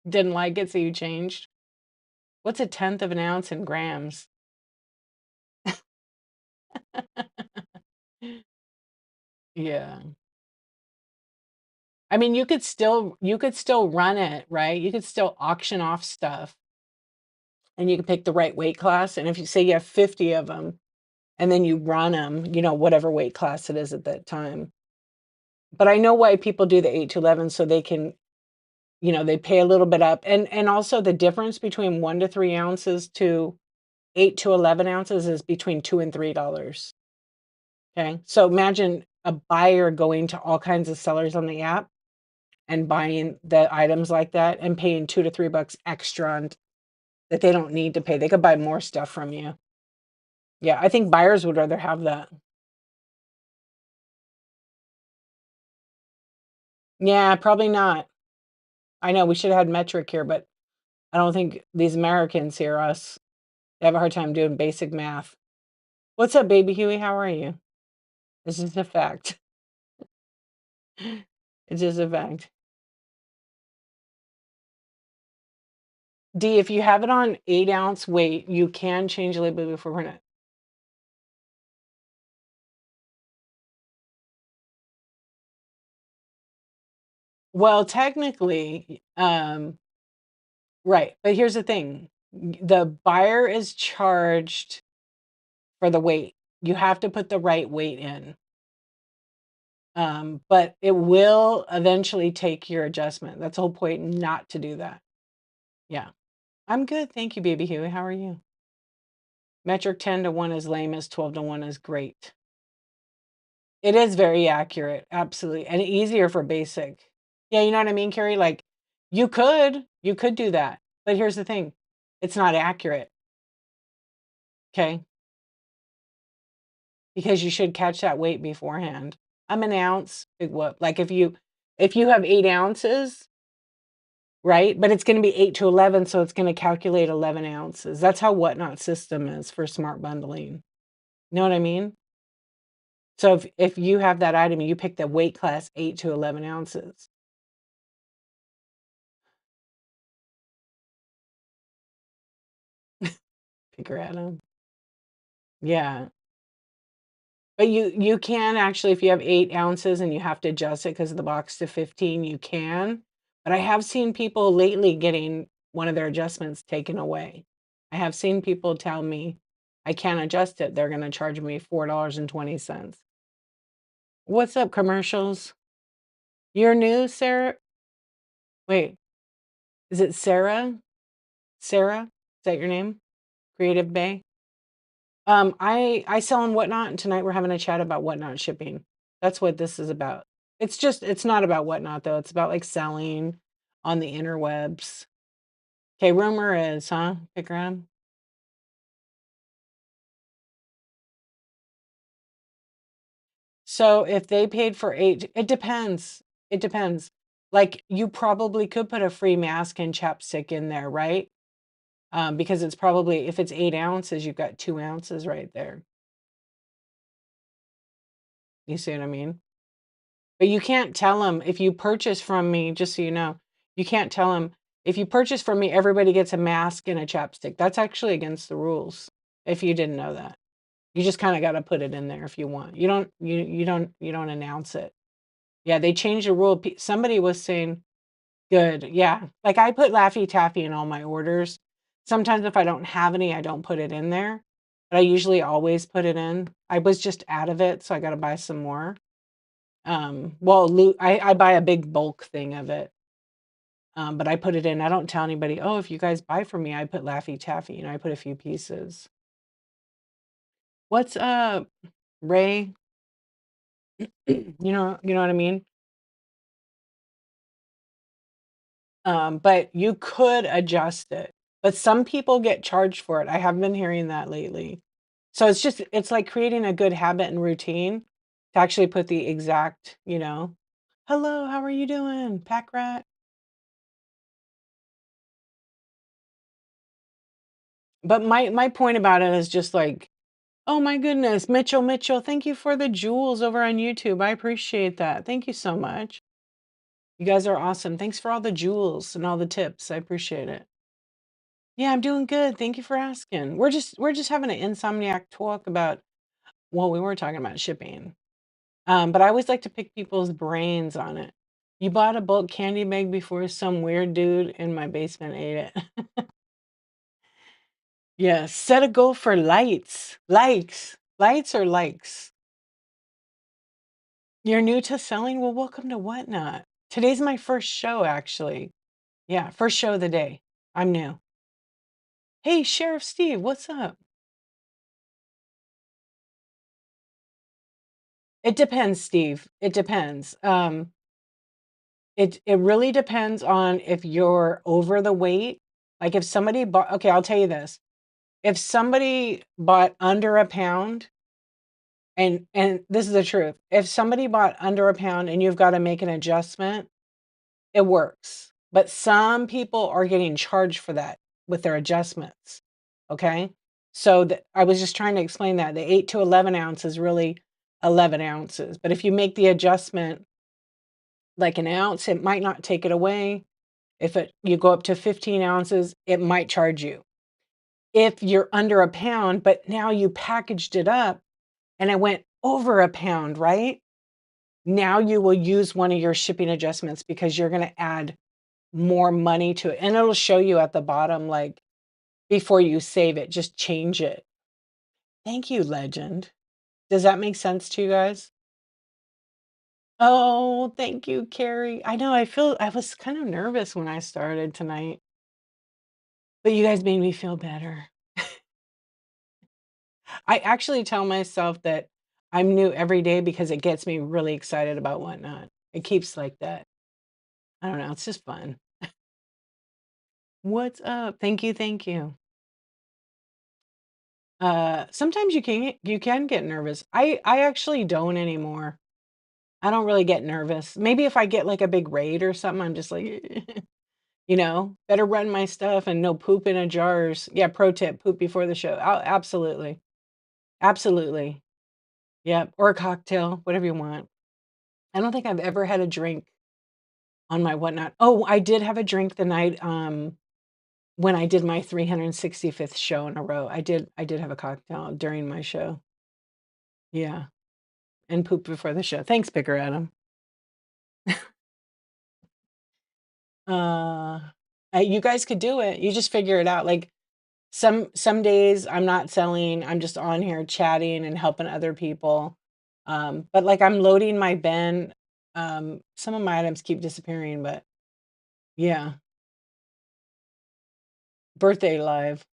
Speaker 1: Didn't like it, so you changed. What's a tenth of an ounce in grams? Yeah. I mean, you could still run it, right? You could still auction off stuff and you can pick the right weight class. And if you say you have 50 of them and then you run them, whatever weight class it is at that time. But I know why people do the 8 to 11 so they can, they pay a little bit up. And also the difference between 1 to 3 ounces to 8 to 11 ounces is between $2 and $3. Okay. So imagine a buyer going to all kinds of sellers on the app and buying the items like that and paying 2 to 3 bucks extra that they don't need to pay. They could buy more stuff from you. Yeah, I think buyers would rather have that. Yeah, probably not. I know we should have had metric here, but I don't think these Americans here, us, they have a hard time doing basic math. What's up, baby Huey? How are you? This is a fact. It's just a fact. D, if you have it on 8-ounce weight, you can change the label before printing. Well, technically, right, but here's the thing. The buyer is charged for the weight. You have to put the right weight in. But it will eventually take your adjustment. That's the whole point not to do that. Yeah. I'm good. Thank you, baby Huey. How are you? Metric 10 to 1 is lame as 12 to 1 is great. It is very accurate, absolutely, and easier for basic. Yeah, you know what I mean, Carrie? Like, you could do that, but here's the thing, it's not accurate, okay? Because you should catch that weight beforehand. I'm an ounce, big whoop. Like, if you have 8 ounces, right? But it's gonna be 8 to 11, so it's gonna calculate 11 ounces. That's how Whatnot system is for smart bundling. You know what I mean? So if you have that item and you pick the weight class 8 to 11 ounces. Pick your item. Yeah. But you can actually, if you have 8 ounces and you have to adjust it because of the box to 15, you can. But I have seen people lately getting one of their adjustments taken away. I have seen people tell me, "I can't adjust it. They're gonna charge me $4.20." What's up, commercials? You're new, Sarah? Wait, is it Sarah? Sarah? Is that your name? Creative Bay? I sell on Whatnot, and tonight we're having a chat about Whatnot shipping. That's what this is about. It's not about Whatnot though. It's about like selling on the interwebs. Okay, rumor is, huh? Pick around. So if they paid for 8, it depends. It depends. Like you probably could put a free mask and chapstick in there, right? Because it's probably if it's 8 ounces, you've got 2 ounces right there. You see what I mean? But you can't tell them if you purchase from me, just so you know, you can't tell them if you purchase from me, everybody gets a mask and a chapstick. That's actually against the rules. If you didn't know that, you just kind of got to put it in there if you want. You don't announce it. Yeah, they changed the rule. Somebody was saying, good. Yeah, like I put Laffy Taffy in all my orders. Sometimes if I don't have any, I don't put it in there, but I usually always put it in. I was just out of it, so I got to buy some more. Well, I buy a big bulk thing of it, but I put it in. I don't tell anybody, oh, if you guys buy from me, I put Laffy Taffy. I put a few pieces. What's up, Ray? You know what I mean? But you could adjust it. But some people get charged for it. I have been hearing that lately. So it's like creating a good habit and routine to actually put the exact, hello, how are you doing, pack rat? But my point about it is just like, oh my goodness, Mitchell, thank you for the jewels over on YouTube. I appreciate that. Thank you so much. You guys are awesome. Thanks for all the jewels and all the tips. I appreciate it. Yeah, I'm doing good. Thank you for asking. We're just having an insomniac talk about, well, we were talking about shipping. But I always like to pick people's brains on it. You bought a bulk candy bag before some weird dude in my basement ate it. Yeah, set a goal for lights. Likes. Lights or likes? You're new to selling? Well, welcome to Whatnot. Today's my first show, actually. Yeah, first show of the day. I'm new. Hey, Sheriff Steve, what's up? It depends, Steve. It depends. It really depends on if you're over the weight. Like if somebody bought, okay, I'll tell you this. If somebody bought under a pound, and this is the truth, if somebody bought under a pound and you've got to make an adjustment, it works. But some people are getting charged for that with their adjustments. Okay. So I was just trying to explain that the 8 to 11 ounce is really 11 ounces. But if you make the adjustment like an ounce, it might not take it away. If you go up to 15 ounces, it might charge you. If you're under a pound, but now you packaged it up and it went over a pound, right? Now you will use one of your shipping adjustments because you're going to add more money to it. And it'll show you at the bottom, like before you save it, just change it. Thank you, Legend. Does that make sense to you guys? Oh, thank you, Carrie. I know I was kind of nervous when I started tonight, but you guys made me feel better. I actually tell myself that I'm new every day because it gets me really excited about whatnot. It keeps like that. I don't know. It's just fun. What's up? Thank you. Thank you. Sometimes you can get nervous. I actually don't anymore. I don't really get nervous. Maybe if I get like a big raid or something, I'm just like, better run my stuff and no poop in a jars. Yeah, pro tip, poop before the show. Absolutely. Absolutely. Yep. Or a cocktail, whatever you want. I don't think I've ever had a drink on my whatnot. Oh, I did have a drink the night when I did my 365th show in a row. I did have a cocktail during my show. Yeah. And poop before the show. Thanks, Bigger Adam. Uh, you guys could do it. You just figure it out. Like some days I'm not selling. I'm just on here chatting and helping other people. But like I'm loading my bin. Some of my items keep disappearing, but yeah. Birthday live.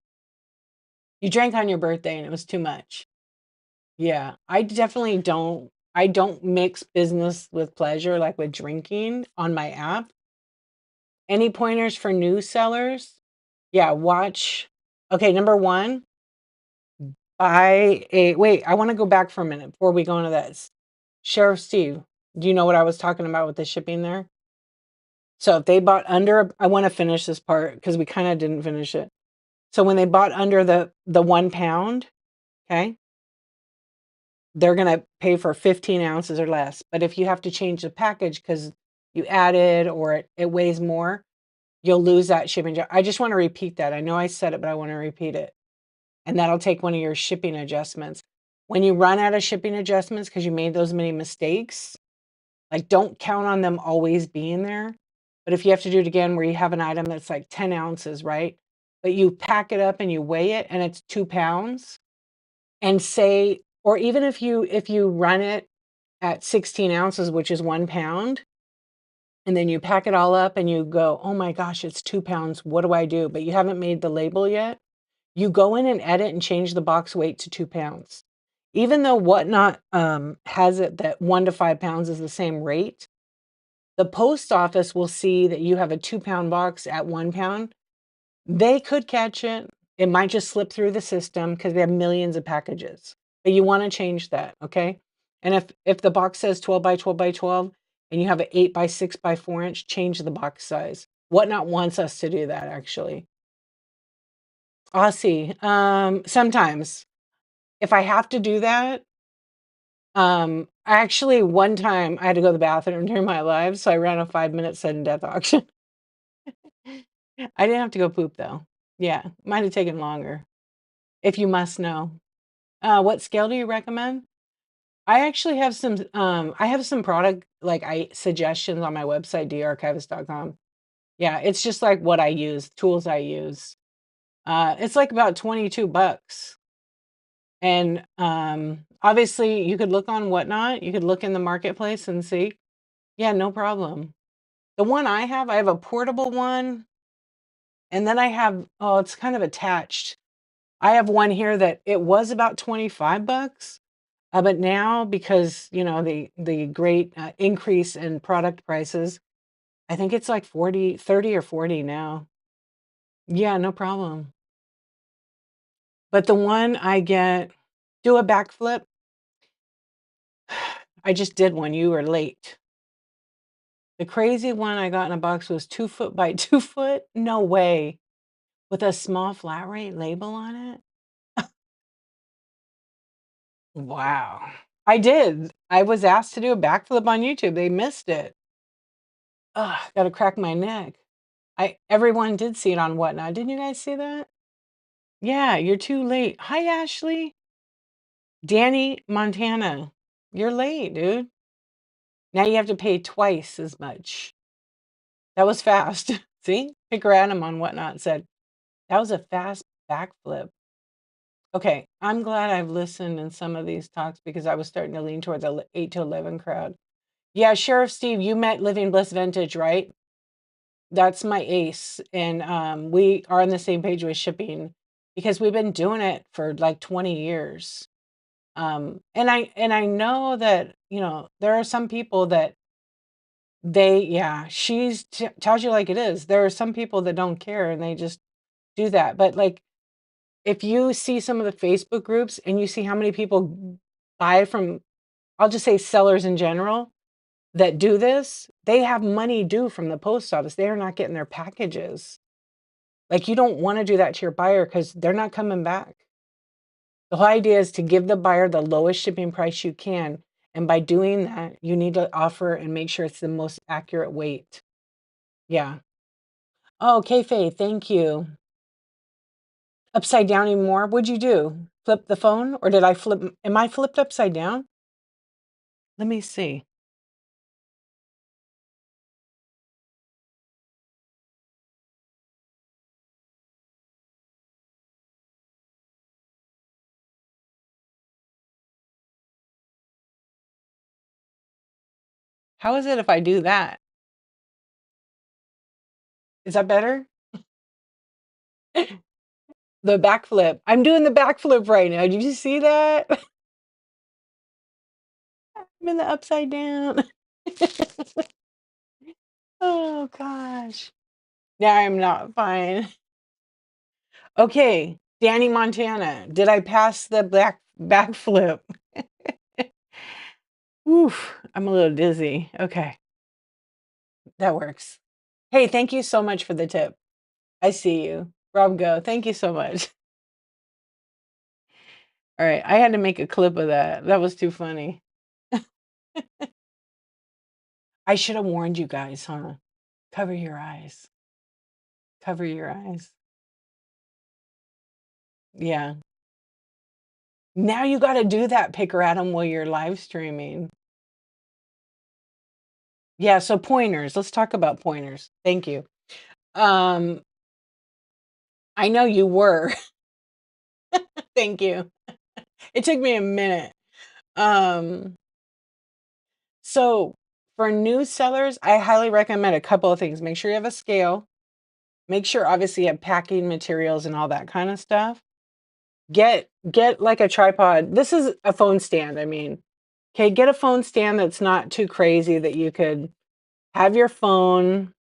Speaker 1: You drank on your birthday and it was too much. Yeah. I don't mix business with pleasure like with drinking on my app. Any pointers for new sellers? Yeah, watch. Okay, number 1, wait, I wanna go back for a minute before we go into this. Sheriff Steve, do you know what I was talking about with the shipping there? So if they bought under I wanna finish this part because we kinda didn't finish it. So when they bought under the 1 pound, okay, they're gonna pay for 15 ounces or less. But if you have to change the package because you added or it weighs more, you'll lose that shipping. I just wanna repeat that. I know I said it, but I wanna repeat it. And that'll take one of your shipping adjustments. When you run out of shipping adjustments because you made those many mistakes, like don't count on them always being there. But if you have to do it again where you have an item that's like 10 ounces, right? But you pack it up and you weigh it and it's 2 pounds and say, or even if you run it at 16 ounces, which is 1 pound, and then you pack it all up and you go, oh my gosh, it's 2 pounds. What do I do? But you haven't made the label yet. You go in and edit and change the box weight to 2 pounds. Even though Whatnot has it that 1 to 5 pounds is the same rate, the post office will see that you have a 2-pound box at 1 pound. They could catch it. It might just slip through the system because they have millions of packages. But you want to change that, okay? And if the box says 12 by 12 by 12 and you have an 8 by 6 by 4 inch, change the box size. Whatnot wants us to do that actually. Aussie, sometimes. If I have to do that, actually one time I had to go to the bathroom during my live, so I ran a 5-minute sudden death auction. I didn't have to go poop though. Yeah, might have taken longer. If you must know. What scale do you recommend? I actually have some product like suggestions on my website, darchivist.com. Yeah, it's just like what I use, tools I use. It's like about 22 bucks. And, obviously, you could look on Whatnot, you could look in the marketplace and see. Yeah, no problem. The one I have a portable one, and then I have it's kind of attached. I have one here that it was about 25 bucks, but now because, the great, increase in product prices, I think it's like 40, 30 or 40 now. Yeah, no problem. But the one I get do a backflip. I just did one, you were late. The crazy one I got in a box was 2 foot by 2 foot? No way. With a small flat rate label on it? Wow. I did. I was asked to do a backflip on YouTube. They missed it. Ugh, gotta crack my neck. Everyone did see it on Whatnot. Didn't you guys see that? Yeah, you're too late. Hi, Ashley. Danny, Montana. You're late, dude. Now you have to pay twice as much. That was fast. See? Pick random on Whatnot said, that was a fast backflip. Okay, I'm glad I've listened in some of these talks because I was starting to lean toward the 8 to 11 crowd. Yeah, Sheriff Steve, you met Living Bliss Vintage, right? That's my ace. And we are on the same page with shipping because we've been doing it for like 20 years. And I know that, there are some people that yeah, tells you like it is. There are some people that don't care and they just do that. But like, if you see some of the Facebook groups and you see how many people buy from, I'll just say sellers in general that do this, they have money due from the post office. They are not getting their packages. Like, you don't want to do that to your buyer because they're not coming back. The whole idea is to give the buyer the lowest shipping price you can. And by doing that, you need to offer and make sure it's the most accurate weight. Yeah. Oh, okay, Faye, thank you. Upside down even more. What'd you do? Flip the phone? Or did I flip? Am I flipped upside down? Let me see. How is it if I do that? Is that better? The backflip. I'm doing the backflip right now. Did you see that? I'm in the upside down. Oh gosh. Now I'm not fine. Okay, Danny Montana. Did I pass the backflip? Oof, I'm a little dizzy. Okay, that works. Hey, thank you so much for the tip. I see you. Rob Go. Thank you so much. All right, I had to make a clip of that. That was too funny. I should have warned you guys, huh? Cover your eyes. Cover your eyes. Yeah. Now you got to do that, Picker Adam, while you're live streaming. Yeah, so pointers. Let's talk about pointers. Thank you. I know you were. Thank you. It took me a minute. Um, so for new sellers, I highly recommend a couple of things. Make sure you have a scale. Make sure obviously you have packing materials and all that kind of stuff. Get like a tripod. This is a phone stand, I mean. Okay, get a phone stand that's not too crazy that you could have your phone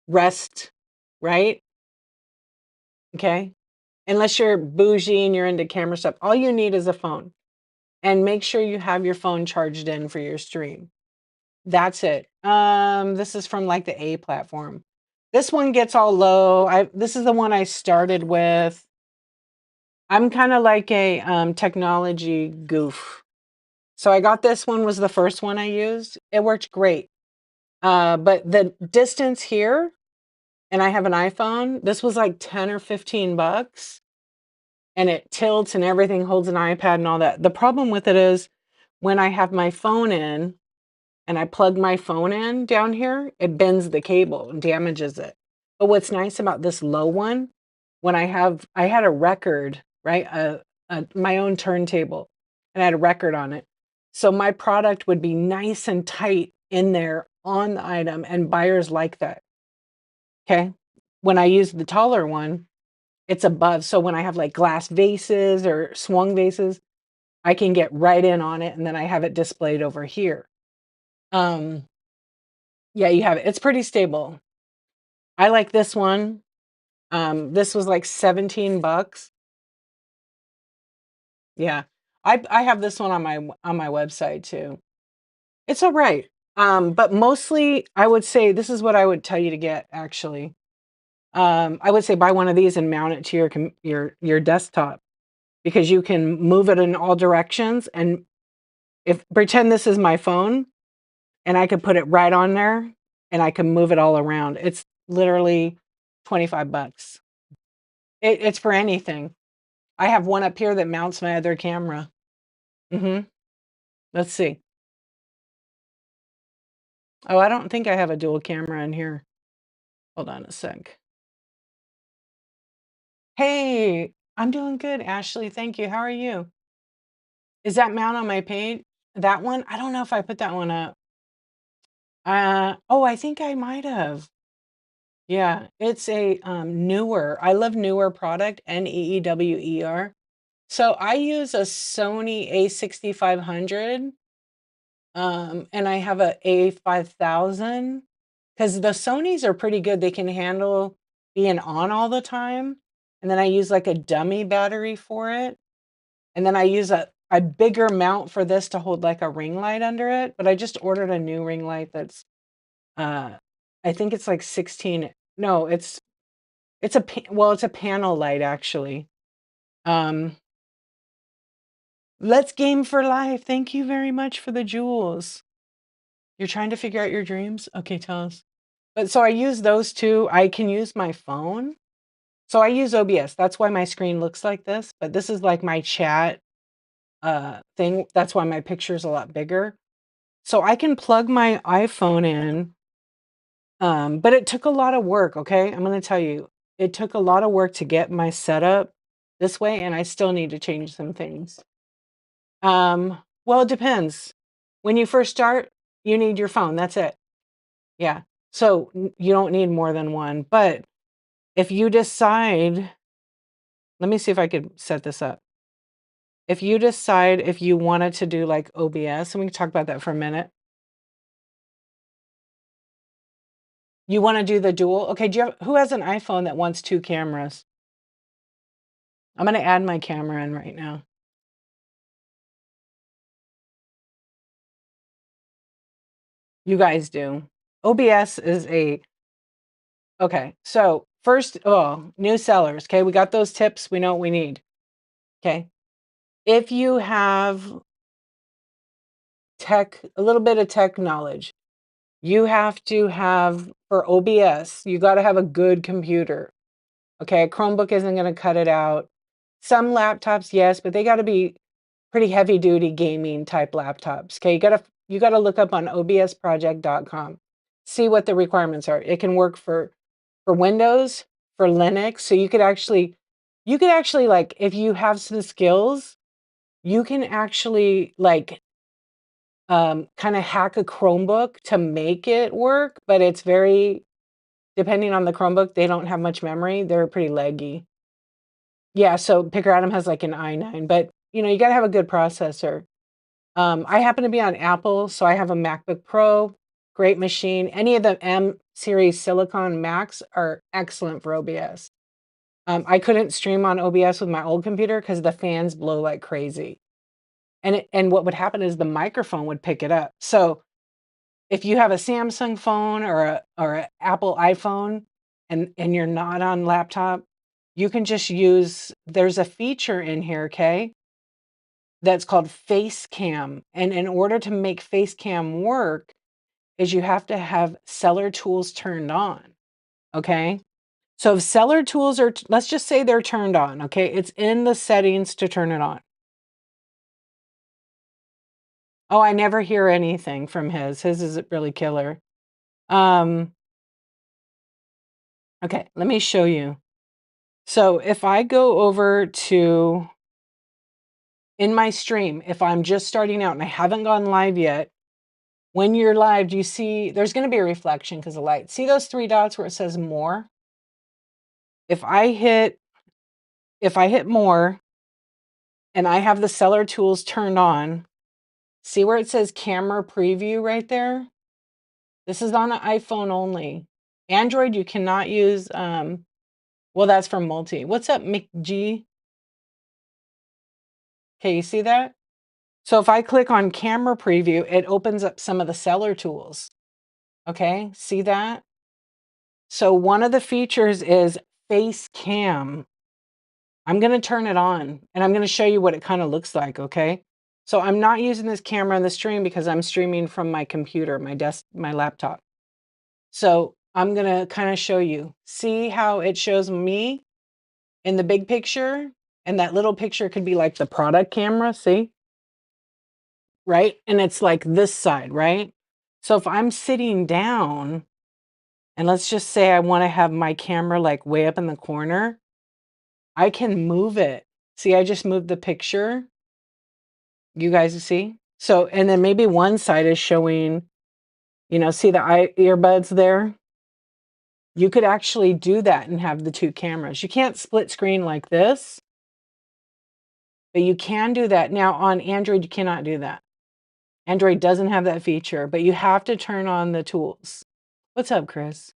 Speaker 1: rest, right? Okay. Unless you're bougie and you're into camera stuff, all you need is a phone. And make sure you have your phone charged in for your stream. That's it. This is from like the A platform. This one gets all low. This is the one I started with. I'm kind of like a technology goof. So I got this one was the first one I used. It worked great. But the distance here, and I have an iPhone, this was like 10 or 15 bucks. And it tilts and everything, holds an iPad and all that. The problem with it is when I have my phone in and I plug my phone in down here, it bends the cable and damages it. But what's nice about this low one, when I had a record, right? My own turntable, and I had a record on it. So my product would be nice and tight in there on the item, and buyers like that. Okay. When I use the taller one, it's above. So when I have like glass vases or swung vases, I can get right in on it and then I have it displayed over here. Yeah, you have it. It's pretty stable. I like this one. This was like 17 bucks. Yeah. I have this one on my website too. It's all right. But mostly I would say this is what I would tell you to get actually. I would say buy one of these and mount it to your desktop. because you can move it in all directions. And if pretend this is my phone and I could put it right on there and I can move it all around. It's literally 25 bucks. It's for anything. I have one up here that mounts my other camera. Let's see. Oh, I don't think I have a dual camera in here. Hold on a sec. Hey, I'm doing good, Ashley. Thank you. How are you? Is that mount on my page? That one? I don't know if I put that one up. Oh, I think I might have. Yeah, it's a Neewer. I love Neewer product, Neewer. So I use a Sony A6500, and I have a A5000 because the Sonys are pretty good. They can handle being on all the time. And then I use like a dummy battery for it. And then I use a bigger mount for this to hold like a ring light under it. But I just ordered a new ring light that's I think it's like 16. No, it's a well, it's a panel light actually. Um let's game for life. Thank you very much for the jewels. You're trying to figure out your dreams? Okay, tell us. But so I use those two. I can use my phone. So I use OBS. That's why my screen looks like this, but this is like my chat thing. That's why my picture is a lot bigger. So I can plug my iPhone in. But it took a lot of work, okay? I'm going to tell you. It took a lot of work to get my setup this way, and I still need to change some things. Well, it depends. When you first start, you need your phone. That's it. Yeah. So you don't need more than one. But if you decide, let me see if I could set this up. If you decide if you wanted to do like OBS, and we can talk about that for a minute. You want to do the dual? Okay, who has an iPhone that wants two cameras? I'm going to add my camera in right now. You guys do. OBS is okay, so first, new sellers. Okay, we got those tips. We know what we need. Okay. If you have a little bit of tech knowledge, you have to have, for OBS, you got to have a good computer. Okay, a Chromebook isn't going to cut it out. Some laptops, yes, but they got to be pretty heavy duty gaming type laptops. Okay, you got to look up on obsproject.com. See what the requirements are. It can work for Windows, for Linux. So you could actually like, if you have some skills, you can actually like kind of hack a Chromebook to make it work, but it's very, depending on the Chromebook, they don't have much memory. They're pretty laggy. Yeah, so Picker Atom has like an i9, but you know, you got to have a good processor. I happen to be on Apple, so I have a MacBook Pro, great machine. Any of the M series Silicon Macs are excellent for OBS. I couldn't stream on OBS with my old computer because the fans blow like crazy. And what would happen is the microphone would pick it up. So if you have a Samsung phone or an Apple iPhone and you're not on laptop, you can just use, there's a feature in here, okay, that's called Face Cam. And in order to make Face Cam work is you have to have seller tools turned on, okay? So if seller tools are, let's just say they're turned on, okay? It's in the settings to turn it on. Oh, I never hear anything from his. His is really killer. Okay, let me show you. So if I go over to, in my stream, if I'm just starting out and I haven't gone live yet, when you're live, do you see, there's going to be a reflection because of light. See those three dots where it says more? If I hit more and I have the seller tools turned on, see where it says camera preview right there? This is on an iPhone only. Android, you cannot use, well, that's for multi. What's up, McG? Okay, you see that? So if I click on camera preview, it opens up some of the seller tools. Okay, see that? So one of the features is face cam. I'm gonna turn it on, and I'm gonna show you what it kinda looks like, okay? So I'm not using this camera in the stream because I'm streaming from my computer, my laptop. So I'm gonna kinda show you. See how it shows me in the big picture? And that little picture could be like the product camera, see? Right? And it's like this side, right? So if I'm sitting down, and let's just say I wanna have my camera, like, way up in the corner, I can move it. See, I just moved the picture. You guys see? So, and then maybe one side is showing, see the earbuds there? You could actually do that and have the 2 cameras. You can't split screen like this, but you can do that. Now on Android, you cannot do that. Android doesn't have that feature, but you have to turn on the tools. What's up, Chris?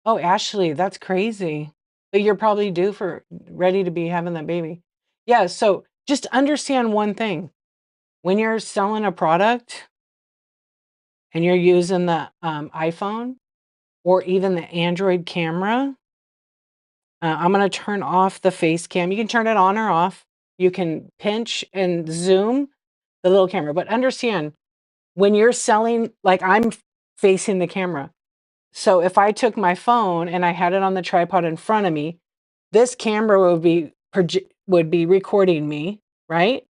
Speaker 1: Oh, Ashley, that's crazy. But you're probably due for ready to be having that baby. Yeah, so just understand one thing. When you're selling a product and you're using the iPhone or even the Android camera, I'm going to turn off the face cam. You can turn it on or off. You can pinch and zoom the little camera. But understand, when you're selling, like I'm facing the camera. So if I took my phone and I had it on the tripod in front of me, this camera would be recording me, right?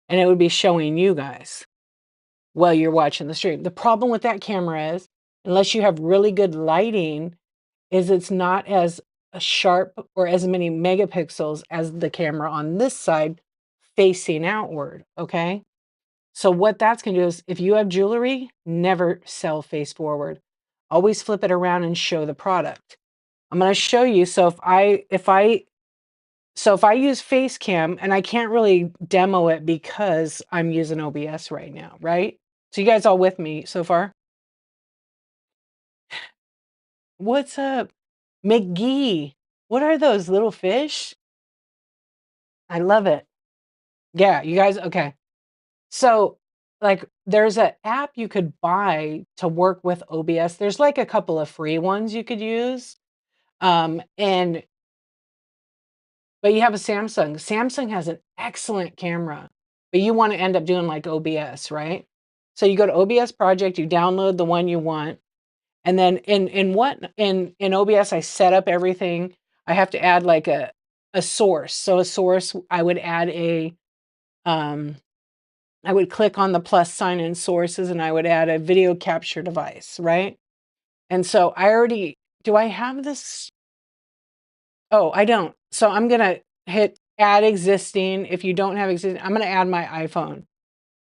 Speaker 1: And it would be showing you guys while you're watching the stream. The problem with that camera is, unless you have really good lighting, is it's not as sharp or as many megapixels as the camera on this side facing outward, okay? So what that's gonna do is, if you have jewelry, never sell face forward. Always flip it around and show the product. I'm gonna show you, so if I use face cam, and I can't really demo it because I'm using OBS right now, right? So you guys all with me so far? What's up? McGee. What are those little fish? I love it. Yeah, you guys, okay. So, like, there's an app you could buy to work with OBS. There's like a couple of free ones you could use. And but you have a Samsung. Samsung has an excellent camera, but you want to end up doing like OBS, right? So you go to OBS project, you download the one you want, and then in OBS I set up everything. I have to add like a source. So a source, I would add um I would click on the plus sign in sources and I would add a video capture device, right? And so do I have this? Oh, I don't. So I'm gonna hit add existing. If you don't have existing, I'm gonna add my iPhone.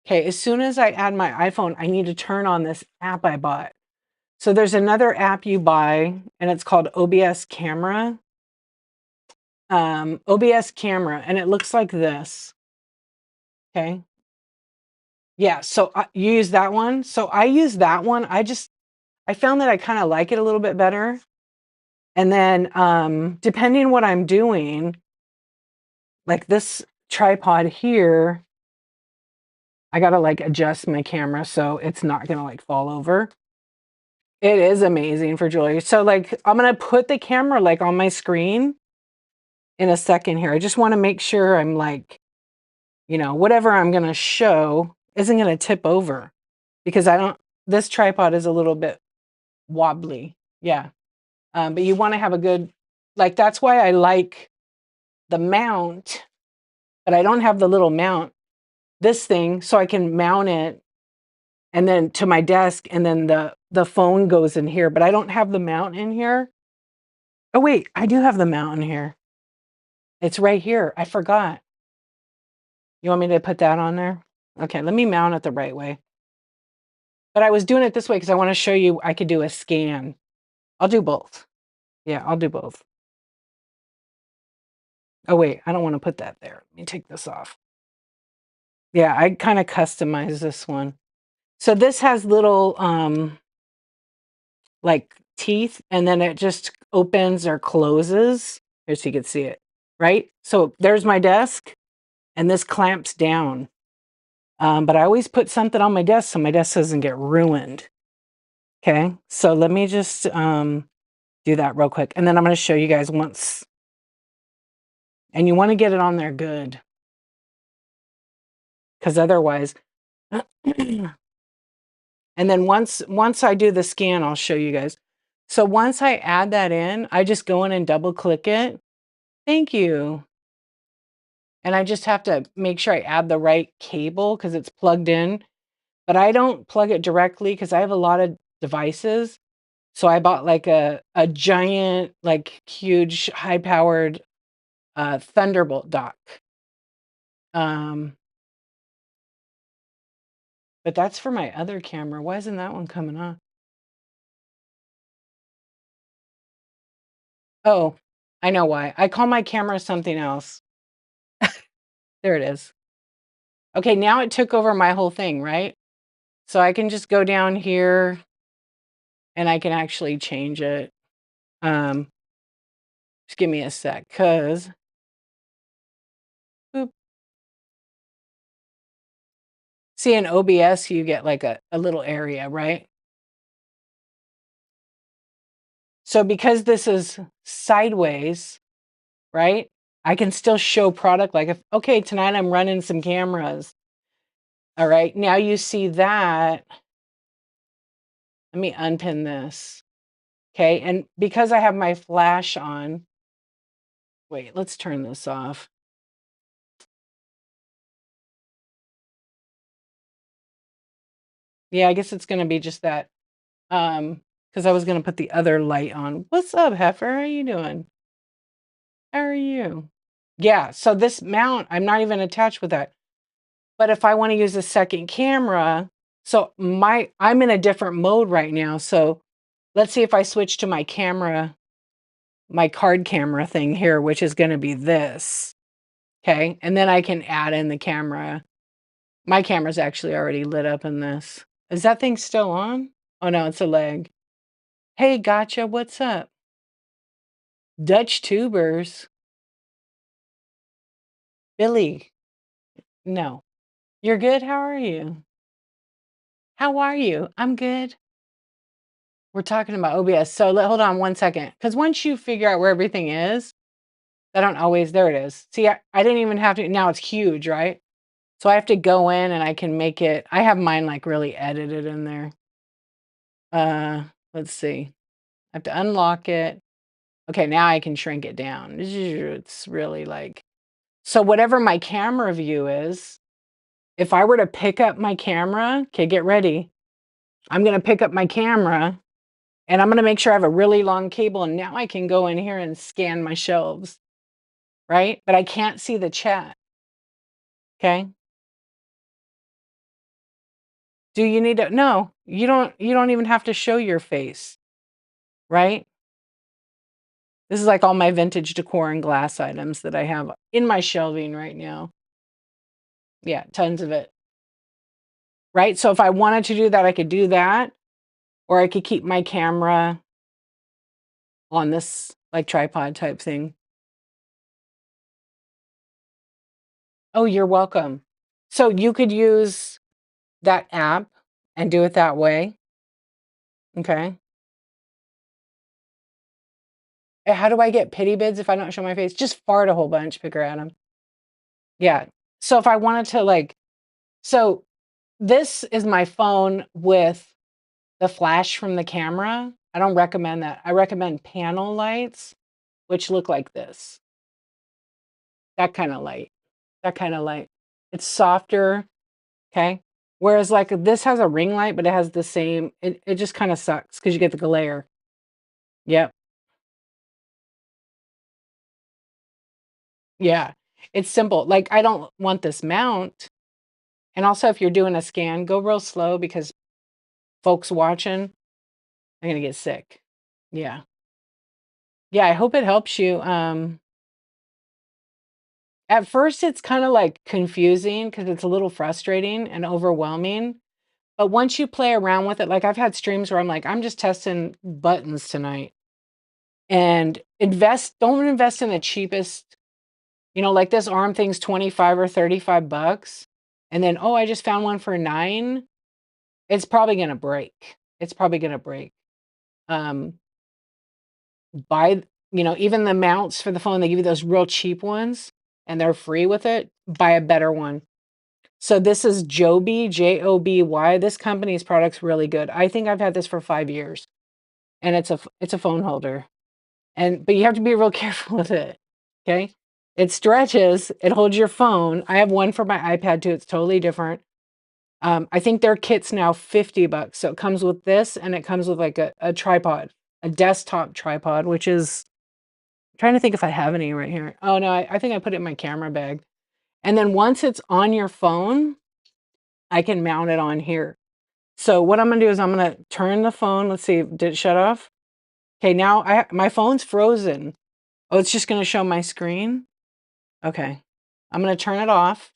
Speaker 1: Okay, as soon as I add my iPhone, I need to turn on this app I bought. So there's another app you buy, and it's called OBS Camera. OBS Camera, and it looks like this. Okay. Yeah, so you use that one. So I use that one. I found that I kind of like it a little bit better. And then depending what I'm doing, like this tripod here, I gotta like adjust my camera so it's not gonna like fall over. It is amazing for jewelry. So like I'm gonna put the camera like on my screen in a second here. I just want to make sure I'm like, whatever I'm gonna show isn't gonna tip over, because this tripod is a little bit wobbly. Yeah. But you want to have a good, like, that's why I like the mount, but I don't have the little mount, this thing, so I can mount it and then to my desk, and then the phone goes in here, but I don't have the mount in here. Oh wait, I do have the mount in here. It's right here. I forgot. You want me to put that on there? Okay, let me mount it the right way. But I was doing it this way because I want to show you I could do a scan. I'll do both. Yeah, I'll do both. Oh wait, I don't want to put that there. Let me take this off. Yeah, I kind of customize this one. So this has little like teeth, and then it just opens or closes. Here, so you can see it, right? So there's my desk, and this clamps down. But I always put something on my desk so my desk doesn't get ruined. Okay, so let me just do do that real quick, and then I'm gonna show you guys once. And you wanna get it on there good, because otherwise and then once I do the scan, I'll show you guys. So once I add that in, I just go in and double click it. Thank you. And I just have to make sure I add the right cable because it's plugged in. But I don't plug it directly because I have a lot of devices. So I bought like a giant, like huge, high-powered Thunderbolt dock. But that's for my other camera. Why isn't that one coming on? Oh, I know why. I call my camera something else. There it is. Okay, now it took over my whole thing, right? So I can just go down here and I can actually change it. Just give me a sec, cause boop. See, in OBS, you get like a little area, right? So because this is sideways, right? I can still show product like if, okay, tonight I'm running some cameras. All right, now you see that. Let me unpin this. Okay, and because I have my flash on, wait, let's turn this off. Yeah, I guess it's gonna be just that. Because I was gonna put the other light on. What's up, Heifer? How you doing? How are you? Yeah, so this mount, I'm not even attached with that. But if I want to use a second camera, so I'm in a different mode right now. So let's see if I switch to my camera, my card camera thing here, which is going to be this. Okay. And then I can add in the camera. My camera's actually already lit up in this. Is that thing still on? Oh no, it's a leg. Hey, gotcha. What's up? Dutch tubers. Billy. No. You're good? How are you? How are you? I'm good. We're talking about OBS. So hold on one second. Because once you figure out where everything is, I don't always, there it is. See, I didn't even have to, now it's huge, right? So I have to go in and I can make it, I have mine like really edited in there. Let's see. I have to unlock it. Okay, now I can shrink it down. It's really like, so whatever my camera view is, if I were to pick up my camera, okay, get ready. I'm going to pick up my camera and I'm going to make sure I have a really long cable. And now I can go in here and scan my shelves, right? But I can't see the chat. Okay. Do you need to? No, you don't even have to show your face, right? This is like all my vintage decor and glass items that I have in my shelving right now. Yeah, tons of it. Right? So if I wanted to do that, I could do that. Or I could keep my camera on this like tripod type thing. Oh, you're welcome. So you could use that app and do it that way. Okay. How do I get pity bids if I don't show my face? Just fart a whole bunch, picker Adam. Yeah. So if I wanted to like, so this is my phone with the flash from the camera. I don't recommend that. I recommend panel lights, which look like this. That kind of light. That kind of light. It's softer. Okay. Whereas like this has a ring light, but it has the same, it just kind of sucks because you get the glare. Yep. Yeah. It's simple. Like I don't want this mount. And also if you're doing a scan, go real slow because folks watching are gonna get sick. Yeah. Yeah, I hope it helps you. At first it's kind of like confusing because it's a little frustrating and overwhelming. But once you play around with it, like I've had streams where I'm like, I'm just testing buttons tonight. And don't invest in the cheapest, like this arm thing's 25 or 35 bucks. And then, oh, I just found one for 9. It's probably gonna break. It's probably gonna break. buy, even the mounts for the phone, they give you those real cheap ones and they're free with it. Buy a better one. So this is Joby, Joby. This company's product's really good. I think I've had this for 5 years, and it's a phone holder. But you have to be real careful with it. Okay? It stretches, it holds your phone. I have one for my iPad too. It's totally different. I think their kit's now $50. So it comes with this, and it comes with like a tripod, a desktop tripod, which is, I'm trying to think if I have any right here. Oh no, I think I put it in my camera bag. And then once it's on your phone, I can mount it on here. So what I'm gonna do is I'm gonna turn the phone. Let's see, did it shut off? Okay, now my phone's frozen. Oh, it's just gonna show my screen. Okay, I'm gonna turn it off,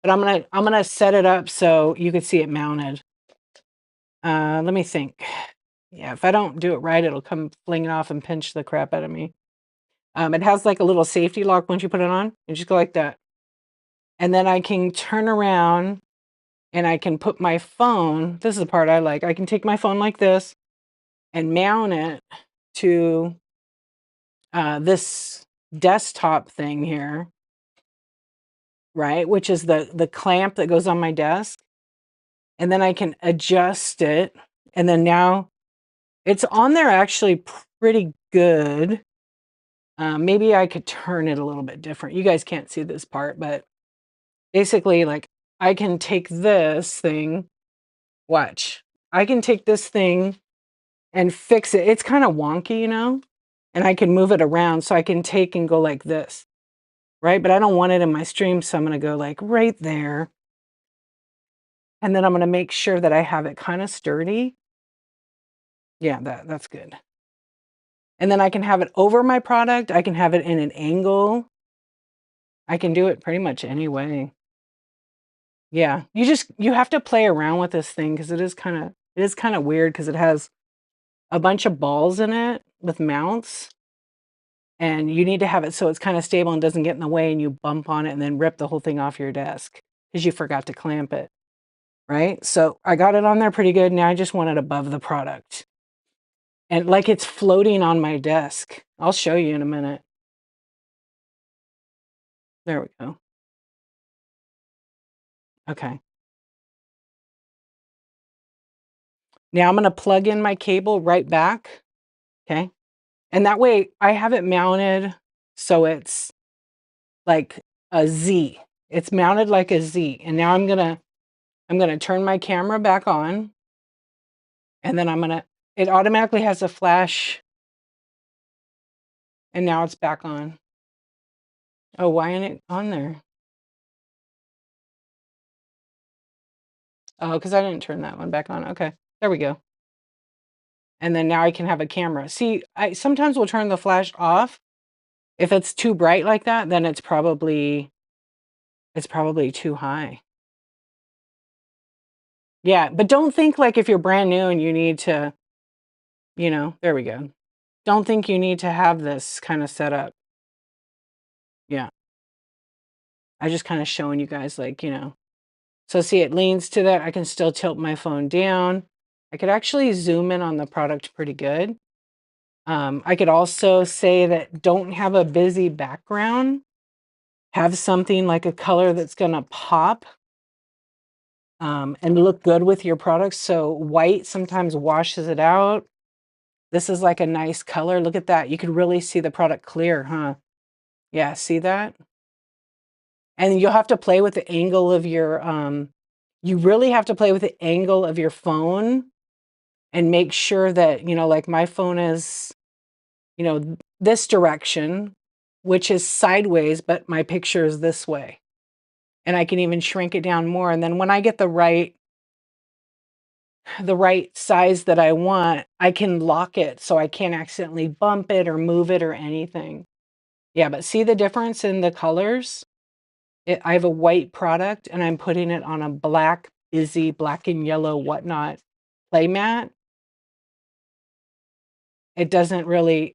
Speaker 1: but I'm gonna set it up so you can see it mounted. Let me think. Yeah, if I don't do it right, it'll come flinging off and pinch the crap out of me. It has like a little safety lock once you put it on. You just go like that. And then I can turn around and I can put my phone, this is the part I like. I can take my phone like this and mount it to this desktop thing here, right? Which is the clamp that goes on my desk. And then I can adjust it. And then now it's on there actually pretty good. Maybe I could turn it a little bit different. You guys can't see this part, but basically, like, I can take this thing, watch. I can take this thing and fix it. It's kind of wonky, and I can move it around so I can take and go like this, right? But I don't want it in my stream, so I'm going to go like right there. And then I'm going to make sure that I have it kind of sturdy. Yeah, that's good. And then I can have it over my product. I can have it in an angle. I can do it pretty much any way. Yeah, you have to play around with this thing because it is kind of weird because it has a bunch of balls in it with mounts, and you need to have it so it's kind of stable and doesn't get in the way and you bump on it and then rip the whole thing off your desk because you forgot to clamp it, right? So I got it on there pretty good. Now I just want it above the product. And like it's floating on my desk. I'll show you in a minute. There we go. Okay. Now I'm going to plug in my cable right back. Okay. And that way I have it mounted so it's like a Z. It's mounted like a Z. And now I'm going to turn my camera back on. And then it automatically has a flash. And now it's back on. Oh, why isn't it on there? Oh, because I didn't turn that one back on. Okay, there we go. And then now I can have a camera. See, I sometimes will turn the flash off. If it's too bright like that, then it's probably too high. Yeah, but don't think like if you're brand new and you need to, there we go. Don't think you need to have this kind of set up. Yeah. I just kind of showing you guys like, So see, it leans to that. I can still tilt my phone down. I could actually zoom in on the product pretty good. I could also say that don't have a busy background. Have something like a color that's going to pop and look good with your products. So white sometimes washes it out. This is like a nice color. Look at that. You can really see the product clear, huh? Yeah, see that? And you'll have to play with the angle of your, you really have to play with the angle of your phone and make sure that, like my phone is, this direction, which is sideways, but my picture is this way. And I can even shrink it down more. And then when I get the right size that I want, I can lock it so I can't accidentally bump it or move it or anything. Yeah, but see the difference in the colors? I have a white product and I'm putting it on a black, busy, black and yellow, whatnot play mat. It doesn't really,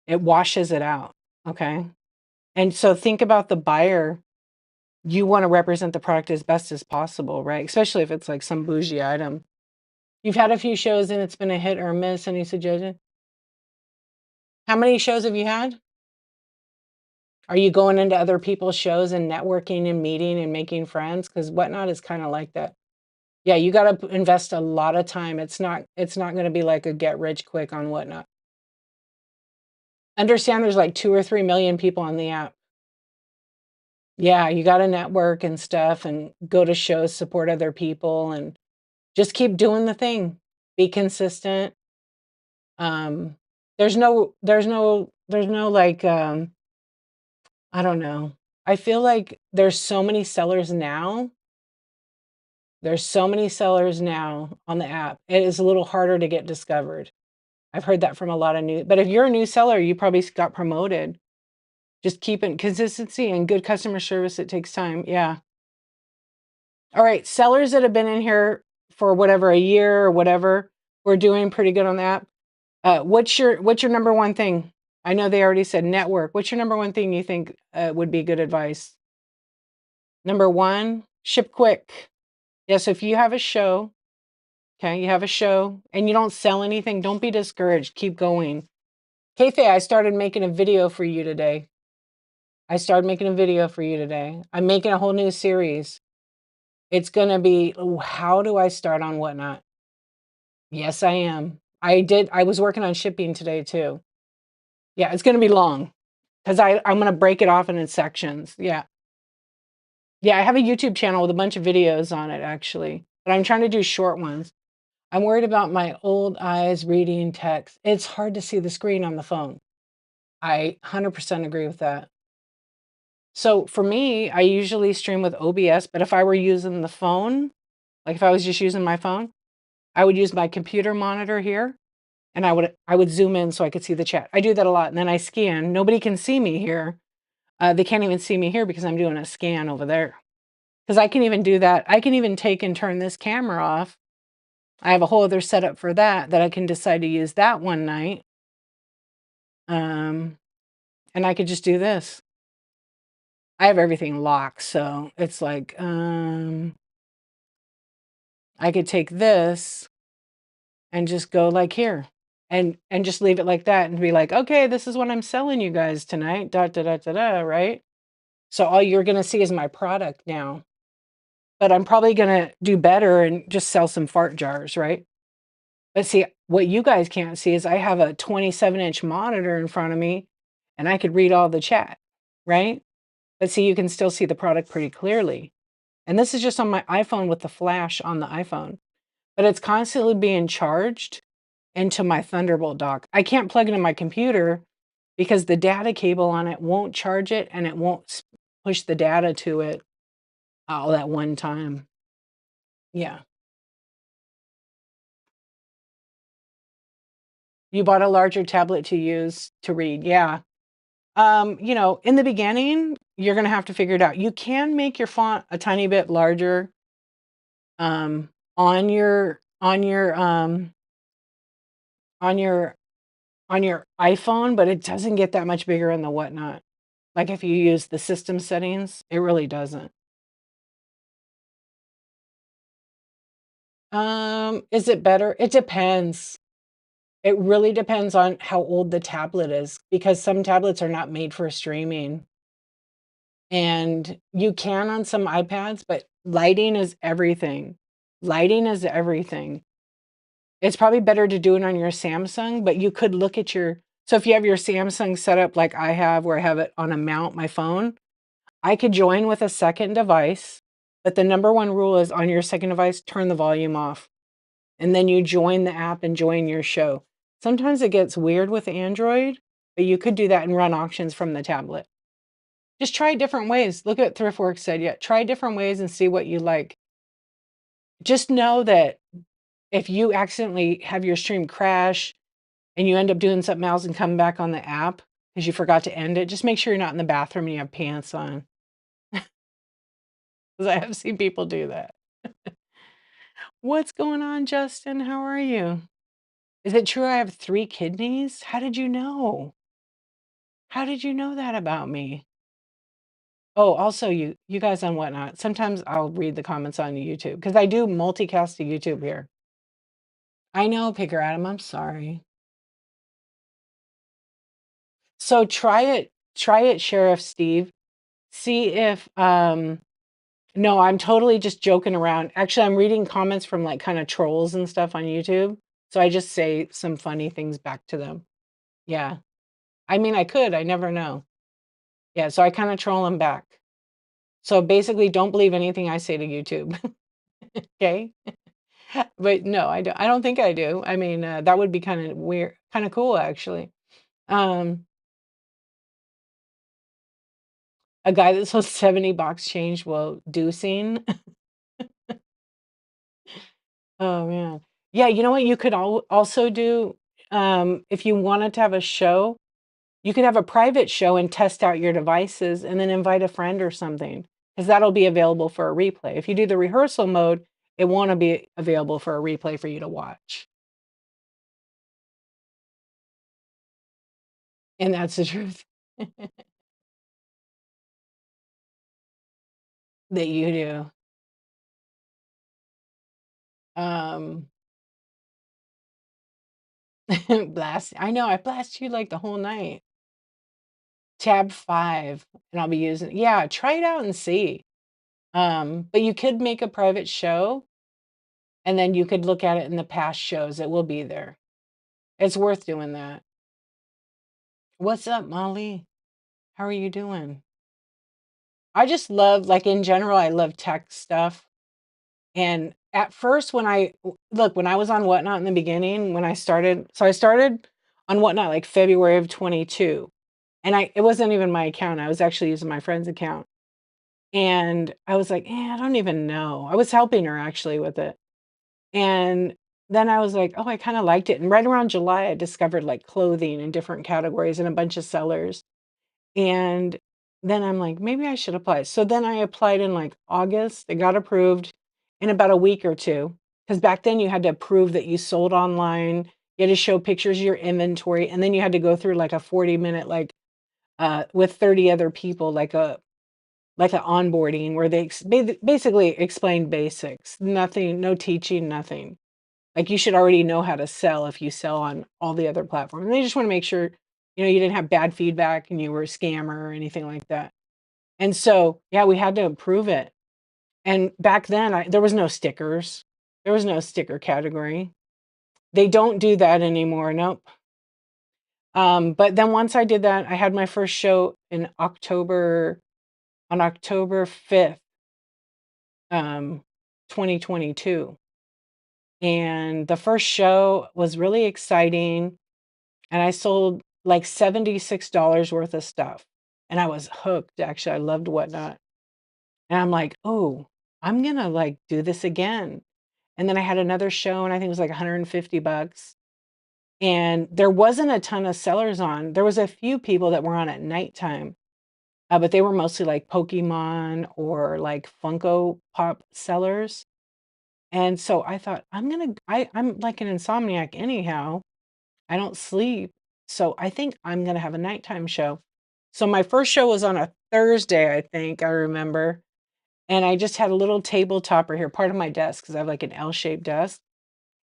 Speaker 1: it washes it out, okay? And so think about the buyer. You want to represent the product as best as possible, right? Especially if it's like some bougie item. You've had a few shows and it's been a hit or a miss. Any suggestion? How many shows have you had? Are you going into other people's shows and networking and meeting and making friends? Because Whatnot is kinda like that. Yeah, you gotta invest a lot of time. It's not gonna be like a get rich quick on Whatnot. Understand there's like 2 or 3 million people on the app. Yeah, you gotta network and stuff and go to shows, support other people, and just keep doing the thing. Be consistent. Um, there's no, like, I don't know. I feel like there's so many sellers now on the app. It is a little harder to get discovered. I've heard that from a lot of new but if you're a new seller, you probably got promoted. Just keeping consistency and good customer service, it takes time, yeah. Alright, sellers that have been in here for whatever, a year or whatever, we're doing pretty good on that. What's your number one thing? I know they already said network. What's your number one thing you think, would be good advice? Number 1, ship quick. Yes, if you have a show, okay, you have a show and you don't sell anything, don't be discouraged, keep going. Kayfabe, I started making a video for you today. I'm making a whole new series. It's gonna be, "Ooh, how do I start on Whatnot?" Yes, I am. I was working on shipping today too. Yeah, it's gonna be long because I'm gonna break it off into sections. Yeah. Yeah, I have a YouTube channel with a bunch of videos on it actually, but I'm trying to do short ones. I'm worried about my old eyes reading text. It's hard to see the screen on the phone. I 100% agree with that. So for me, I usually stream with OBS, but if I were using the phone, like if I was just using my phone, I would use my computer monitor here and I would zoom in so I could see the chat. I do that a lot and then I scan. Nobody can see me here. They can't even see me here because I'm doing a scan over there. Because I can even do that. I can even take and turn this camera off. I have a whole other setup for that I can decide to use that one night. Um, and I could just do this. I have everything locked, so it's like, I could take this and just go like here and just leave it like that and be like, "Okay, this is what I'm selling you guys tonight, da da da da da," right? So all you're gonna see is my product now, but I'm probably gonna do better and just sell some fart jars, right? But see, what you guys can't see is I have a 27-inch monitor in front of me, and I could read all the chat, right? But see, you can still see the product pretty clearly. And this is just on my iPhone with the flash on the iPhone, but it's constantly being charged into my Thunderbolt dock. I can't plug it in my computer because the data cable on it won't charge it and it won't push the data to it all at one time. Yeah. You bought a larger tablet to use to read. Yeah. In the beginning, you're gonna have to figure it out. You can make your font a tiny bit larger, um, on your on your iPhone, but it doesn't get that much bigger in the Whatnot. Like, if you use the system settings, it really doesn't. Is it better? It depends. It really depends on how old the tablet is, because some tablets are not made for streaming. And you can on some iPads, but lighting is everything. Lighting is everything. It's probably better to do it on your Samsung, but you could look at your so if you have your Samsung set up like I have, where I have it on a mount, my phone, I could join with a second device, but the number one rule is on your second device, turn the volume off, and then you join the app and join your show. Sometimes it gets weird with Android, but you could do that and run auctions from the tablet. Just try different ways. Look at ThriftWorks said, yeah, try different ways and see what you like. Just know that if you accidentally have your stream crash and you end up doing something else and come back on the app because you forgot to end it, just make sure you're not in the bathroom and you have pants on. Because I have seen people do that. What's going on, Justin? How are you? Is it true I have 3 kidneys? How did you know? How did you know that about me? Oh, also you guys on Whatnot, sometimes I'll read the comments on YouTube because I do multicast to YouTube here. I know, Picker Adam, I'm sorry. So try it, Sheriff Steve. See if no, I'm totally just joking around. Actually, I'm reading comments from like kind of trolls and stuff on YouTube. So I just say some funny things back to them. Yeah. I mean, I could, I never know. Yeah, so I kind of troll them back. So basically, don't believe anything I say to YouTube. Okay? But no, I don't think I do. I mean, that would be kind of weird, kind of cool actually. Um, a guy that sells 70 box change while deucing. Oh man. Yeah, you know what you could also do if you wanted to have a show, you could have a private show and test out your devices and then invite a friend or something because that'll be available for a replay. If you do the rehearsal mode, it won't be available for a replay for you to watch. And that's the truth that you do. Um, blast. I know I blast you like the whole night. Tab 5, and I'll be using, yeah, try it out and see. But you could make a private show and then you could look at it in the past shows. It will be there. It's worth doing that. What's up, Molly? How are you doing? I just love, like in general, I love tech stuff. And at first, when I was on Whatnot in the beginning, when I started, so I started on Whatnot like February of 22. And it wasn't even my account. I was actually using my friend's account. And I was like, I don't even know. I was helping her actually with it. And then I was like, oh, I kind of liked it. And right around July, I discovered like clothing in different categories and a bunch of sellers. And then I'm like, maybe I should apply. So then I applied in like August. It got approved in about a week or two. Because back then you had to prove that you sold online. You had to show pictures of your inventory. And then you had to go through like a 40-minute, like with 30 other people, like an onboarding where they basically explained basics. Nothing, no teaching, nothing. Like you should already know how to sell if you sell on all the other platforms. And they just want to make sure, you didn't have bad feedback and you were a scammer or anything like that. And so, yeah, we had to improve it. And back then, there was no stickers. There was no sticker category. They don't do that anymore. Nope. But then once I did that, I had my first show on October 5th, 2022. And the first show was really exciting. And I sold like $76 worth of stuff. And I was hooked, actually. I loved Whatnot. And I'm like, "Oh, I'm gonna, like, do this again." And then I had another show, and I think it was like 150 bucks. And there wasn't a ton of sellers on. There was a few people that were on at nighttime, but they were mostly like Pokemon or like Funko Pop sellers. And so I thought, I'm like an insomniac anyhow. I don't sleep. So I think I'm gonna have a nighttime show. So my first show was on a Thursday, I think, I remember. And I just had a little tabletop right here, part of my desk, because I have like an L-shaped desk.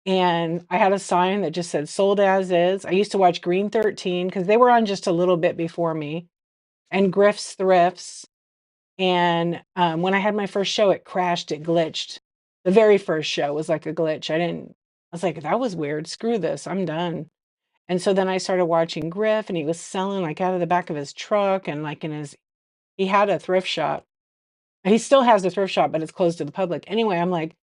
Speaker 1: And I had a sign that just said sold as is. I used to watch Green 13 because they were on just a little bit before me, and Griff's Thrifts. And when I had my first show, it crashed, it glitched. The very first show was like a glitch. I was like, that was weird. Screw this. I'm done. And so then I started watching Griff, and he was selling like out of the back of his truck and like he had a thrift shop. He still has a thrift shop, but it's closed to the public. Anyway, I'm like,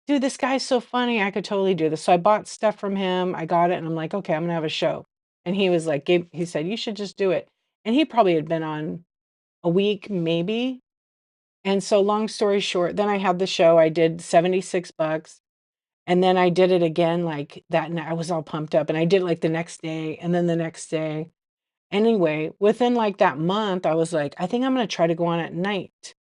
Speaker 1: dude, this guy's so funny. I could totally do this. So I bought stuff from him. I got it, and I'm like, okay, I'm gonna have a show. And he was like, he said, you should just do it. And he probably had been on a week, maybe. And so, long story short, then I had the show. I did 76 bucks. And then I did it again like that night. I was all pumped up. And I did it like the next day and then the next day. Anyway, within like that month, I was like, I think I'm gonna try to go on at night.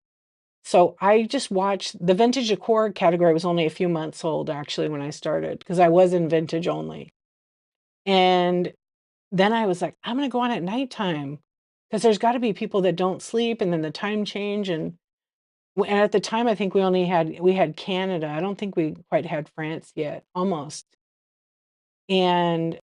Speaker 1: So I just watched the vintage decor category was only a few months old actually when I started because I was in vintage only. And then I was like, I'm gonna go on at nighttime because there's got to be people that don't sleep and then the time change and at the time I think we had Canada. I don't think we quite had France yet, almost. And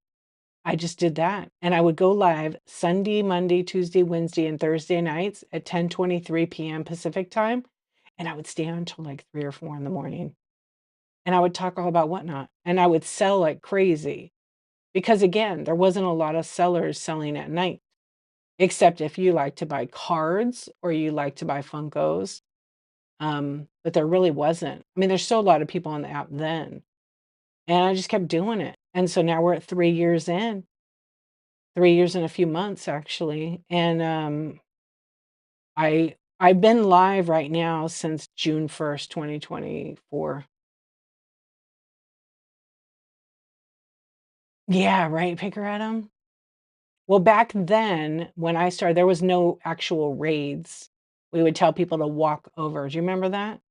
Speaker 1: I just did that, and I would go live Sunday, Monday, Tuesday, Wednesday, and Thursday nights at 10:23 PM Pacific time, and I would stay on till, like, 3 or 4 in the morning, and I would talk all about Whatnot, and I would sell like crazy because, again, there wasn't a lot of sellers selling at night, except if you like to buy cards or you like to buy Funkos, but there really wasn't. I mean, there's still a lot of people on the app then, and I just kept doing it, and so now we're at 3 years in. 3 years and a few months, actually, and, I've been live right now since June 1st, 2024. Yeah, right, picker at 'em? Well, back then, when I started, there was no actual raids. We would tell people to walk over. Do you remember that?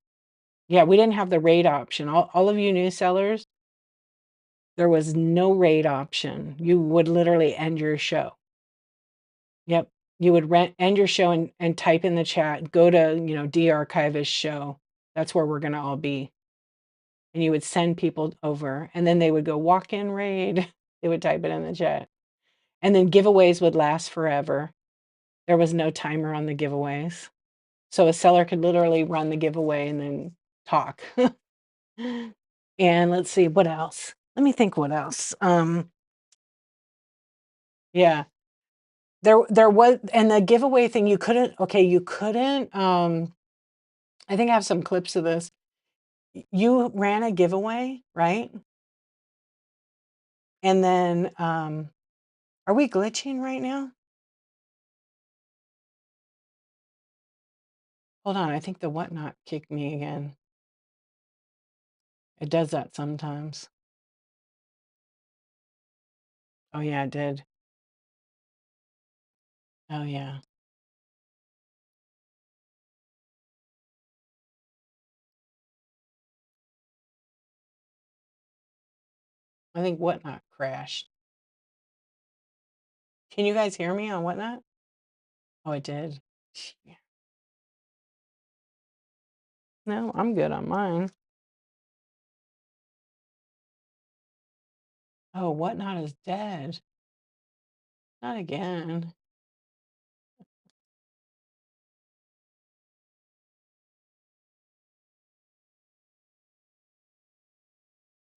Speaker 1: Yeah, we didn't have the raid option. All of you new sellers, there was no raid option. You would literally end your show. Yep. You would end your show and type in the chat, go to, de-archivist show. That's where we're gonna all be. And you would send people over, and then they would go walk in raid. They would type it in the chat. And then giveaways would last forever. There was no timer on the giveaways. So a seller could literally run the giveaway and then talk. And let's see, what else? Let me think what else. Yeah. There was, and the giveaway thing, you couldn't, okay, you couldn't, I think I have some clips of this. You ran a giveaway, right? And then, are we glitching right now? Hold on, I think the Whatnot kicked me again. It does that sometimes. Oh yeah, it did. Oh yeah. I think Whatnot crashed. Can you guys hear me on Whatnot? Oh, it did. Yeah. No, I'm good on mine. Oh, Whatnot is dead. Not again.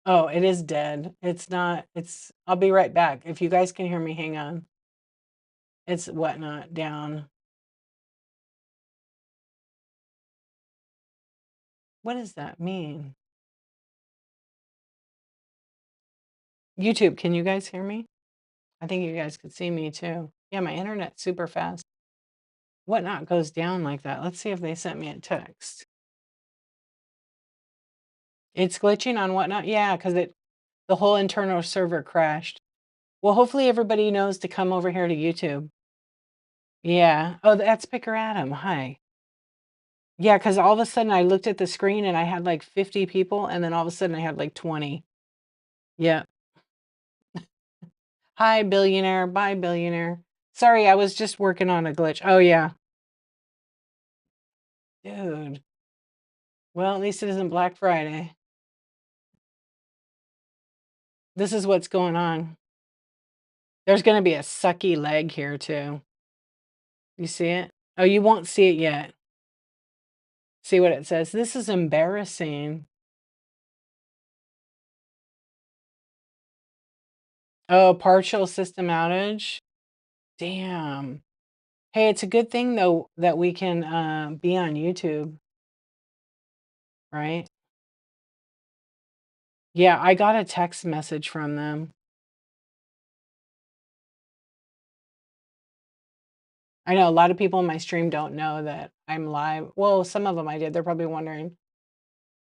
Speaker 1: Oh, it is dead. It's not, I'll be right back. If you guys can hear me, hang on. It's Whatnot down. What does that mean? YouTube, can you guys hear me? I think you guys could see me too. Yeah, my internet's super fast. Whatnot goes down like that. Let's see if they sent me a text. It's glitching on Whatnot? Yeah, because the whole internal server crashed. Well, hopefully everybody knows to come over here to YouTube. Yeah. Oh, that's Picker Adam. Hi. Yeah, because all of a sudden I looked at the screen and I had like 50 people, and then all of a sudden I had like 20. Yeah. Hi, billionaire. Bye, billionaire. Sorry, I was just working on a glitch. Oh, yeah. Dude. Well, at least it isn't Black Friday. This is what's going on. There's gonna be a sucky leg here too. You see it? Oh, you won't see it yet. See what it says? This is embarrassing. Oh, partial system outage? Damn. Hey, it's a good thing though that we can, be on YouTube, right? Yeah, I got a text message from them. I know a lot of people in my stream don't know that I'm live. Well, some of them I did. They're probably wondering.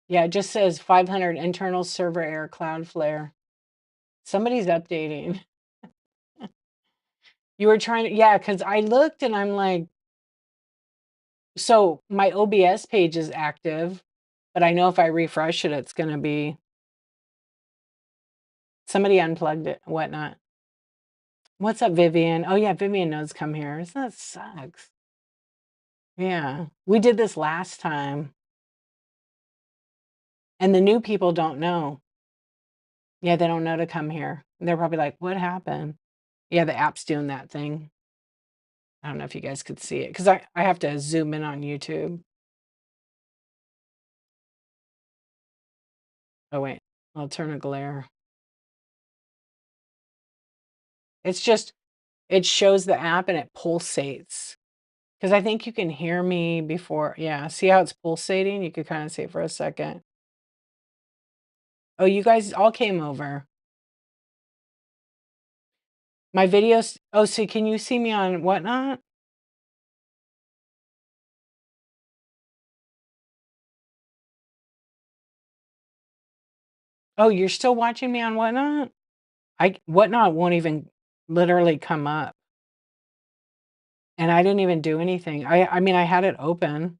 Speaker 1: Yeah, it just says 500 internal server error Cloudflare. Somebody's updating. You were trying to, yeah, because I looked and I'm like, so my OBS page is active, but I know if I refresh it, it's gonna be somebody unplugged it, whatnot. What's up, Vivian? Oh yeah, Vivian knows come here. Isn't that sucks? Yeah, we did this last time, and the new people don't know. Yeah, they don't know to come here. They're probably like, what happened? Yeah, the app's doing that thing. I don't know if you guys could see it because I have to zoom in on YouTube. Oh, wait. I'll turn a glare. It's just it shows the app and it pulsates. Because I think you can hear me before yeah, see how it's pulsating? You could kinda see it for a second. Oh, you guys all came over. My videos oh, so can you see me on Whatnot? Oh, you're still watching me on Whatnot? I Whatnot won't even literally come up, and I didn't even do anything. I mean, I had it open.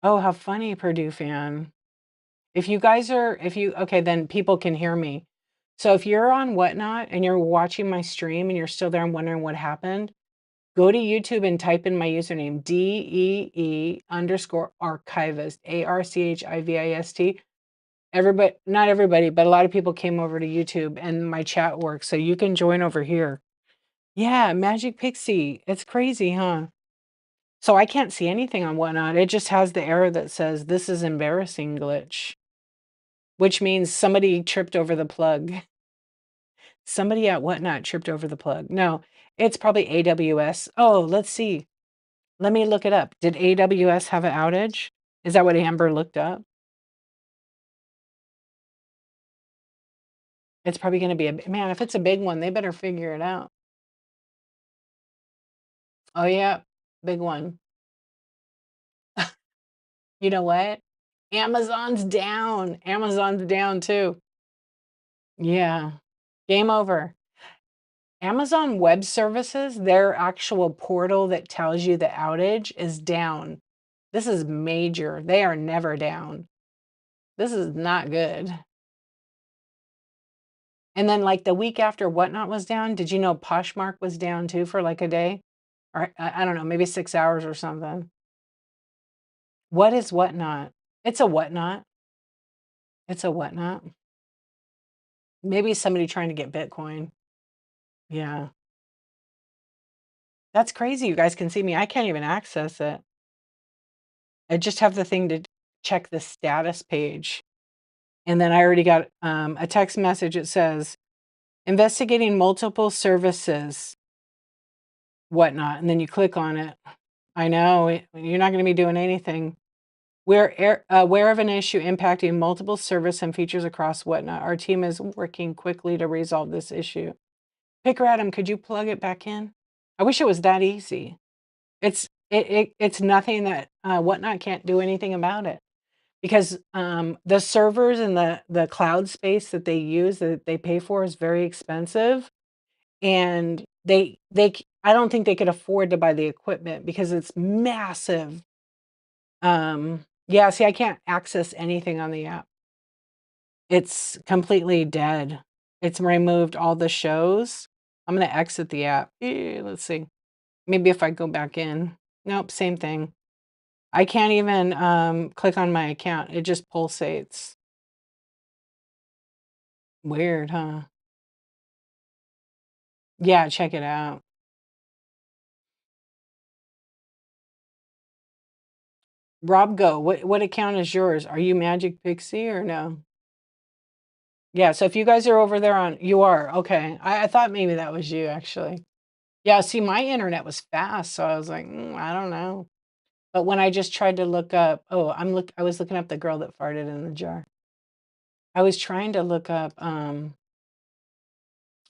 Speaker 1: Oh, how funny, Purdue fan. If you okay, then people can hear me. So if you're on Whatnot and you're watching my stream and you're still there and wondering what happened, go to YouTube and type in my username, DEE_archivist, ARCHIVIST. Everybody, not everybody, but a lot of people came over to YouTube and my chat works, so you can join over here. Yeah, Magic Pixie. It's crazy, huh? So I can't see anything on Whatnot. It just has the error that says this is embarrassing glitch, which means somebody tripped over the plug. Somebody at Whatnot tripped over the plug. No, it's probably AWS. Oh, let's see. Let me look it up. Did AWS have an outage? Is that what Amber looked up? It's probably gonna be a man, if it's a big one, they better figure it out. Oh, yeah, big one. You know what? Amazon's down. Amazon's down too. Yeah. Game over. Amazon Web Services, their actual portal that tells you the outage is down. This is major. They are never down. This is not good. And then, like, the week after Whatnot was down, did you know Poshmark was down too for, like, a day? Or I don't know, maybe 6 hours or something. What is Whatnot? It's a Whatnot. It's a Whatnot. Maybe somebody trying to get Bitcoin. Yeah. That's crazy you guys can see me. I can't even access it. I just have the thing to check the status page. And then I already got, a text message. It says, "Investigating multiple services, Whatnot," and then you click on it. I know, you're not gonna be doing anything. We're aware of an issue impacting multiple service and features across Whatnot. Our team is working quickly to resolve this issue. Picker Adam, could you plug it back in? I wish it was that easy. It's nothing that, Whatnot can't do anything about it. Because, the servers and the cloud space that they use, that they pay for is very expensive, and I don't think they could afford to buy the equipment because it's massive. Yeah, see, I can't access anything on the app. It's completely dead. It's removed all the shows. I'm gonna exit the app. Let's see. Maybe if I go back in. Nope, same thing. I can't even, click on my account. It just pulsates. Weird, huh? Yeah, check it out. Rob Go, what account is yours? Are you Magic Pixie or no? Yeah, so if you guys are over there on you are, okay. I thought maybe that was you actually. Yeah, see, my internet was fast, so I was like, I don't know. But when I just tried to look up oh, I was looking up the girl that farted in the jar. I was trying to look up,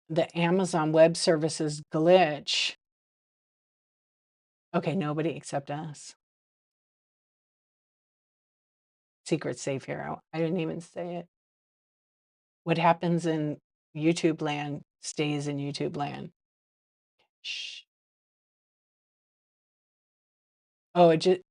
Speaker 1: the Amazon Web Services glitch. Okay, nobody except us. Secret safe here. I didn't even say it. What happens in YouTube land stays in YouTube land. Shh. Oh, it just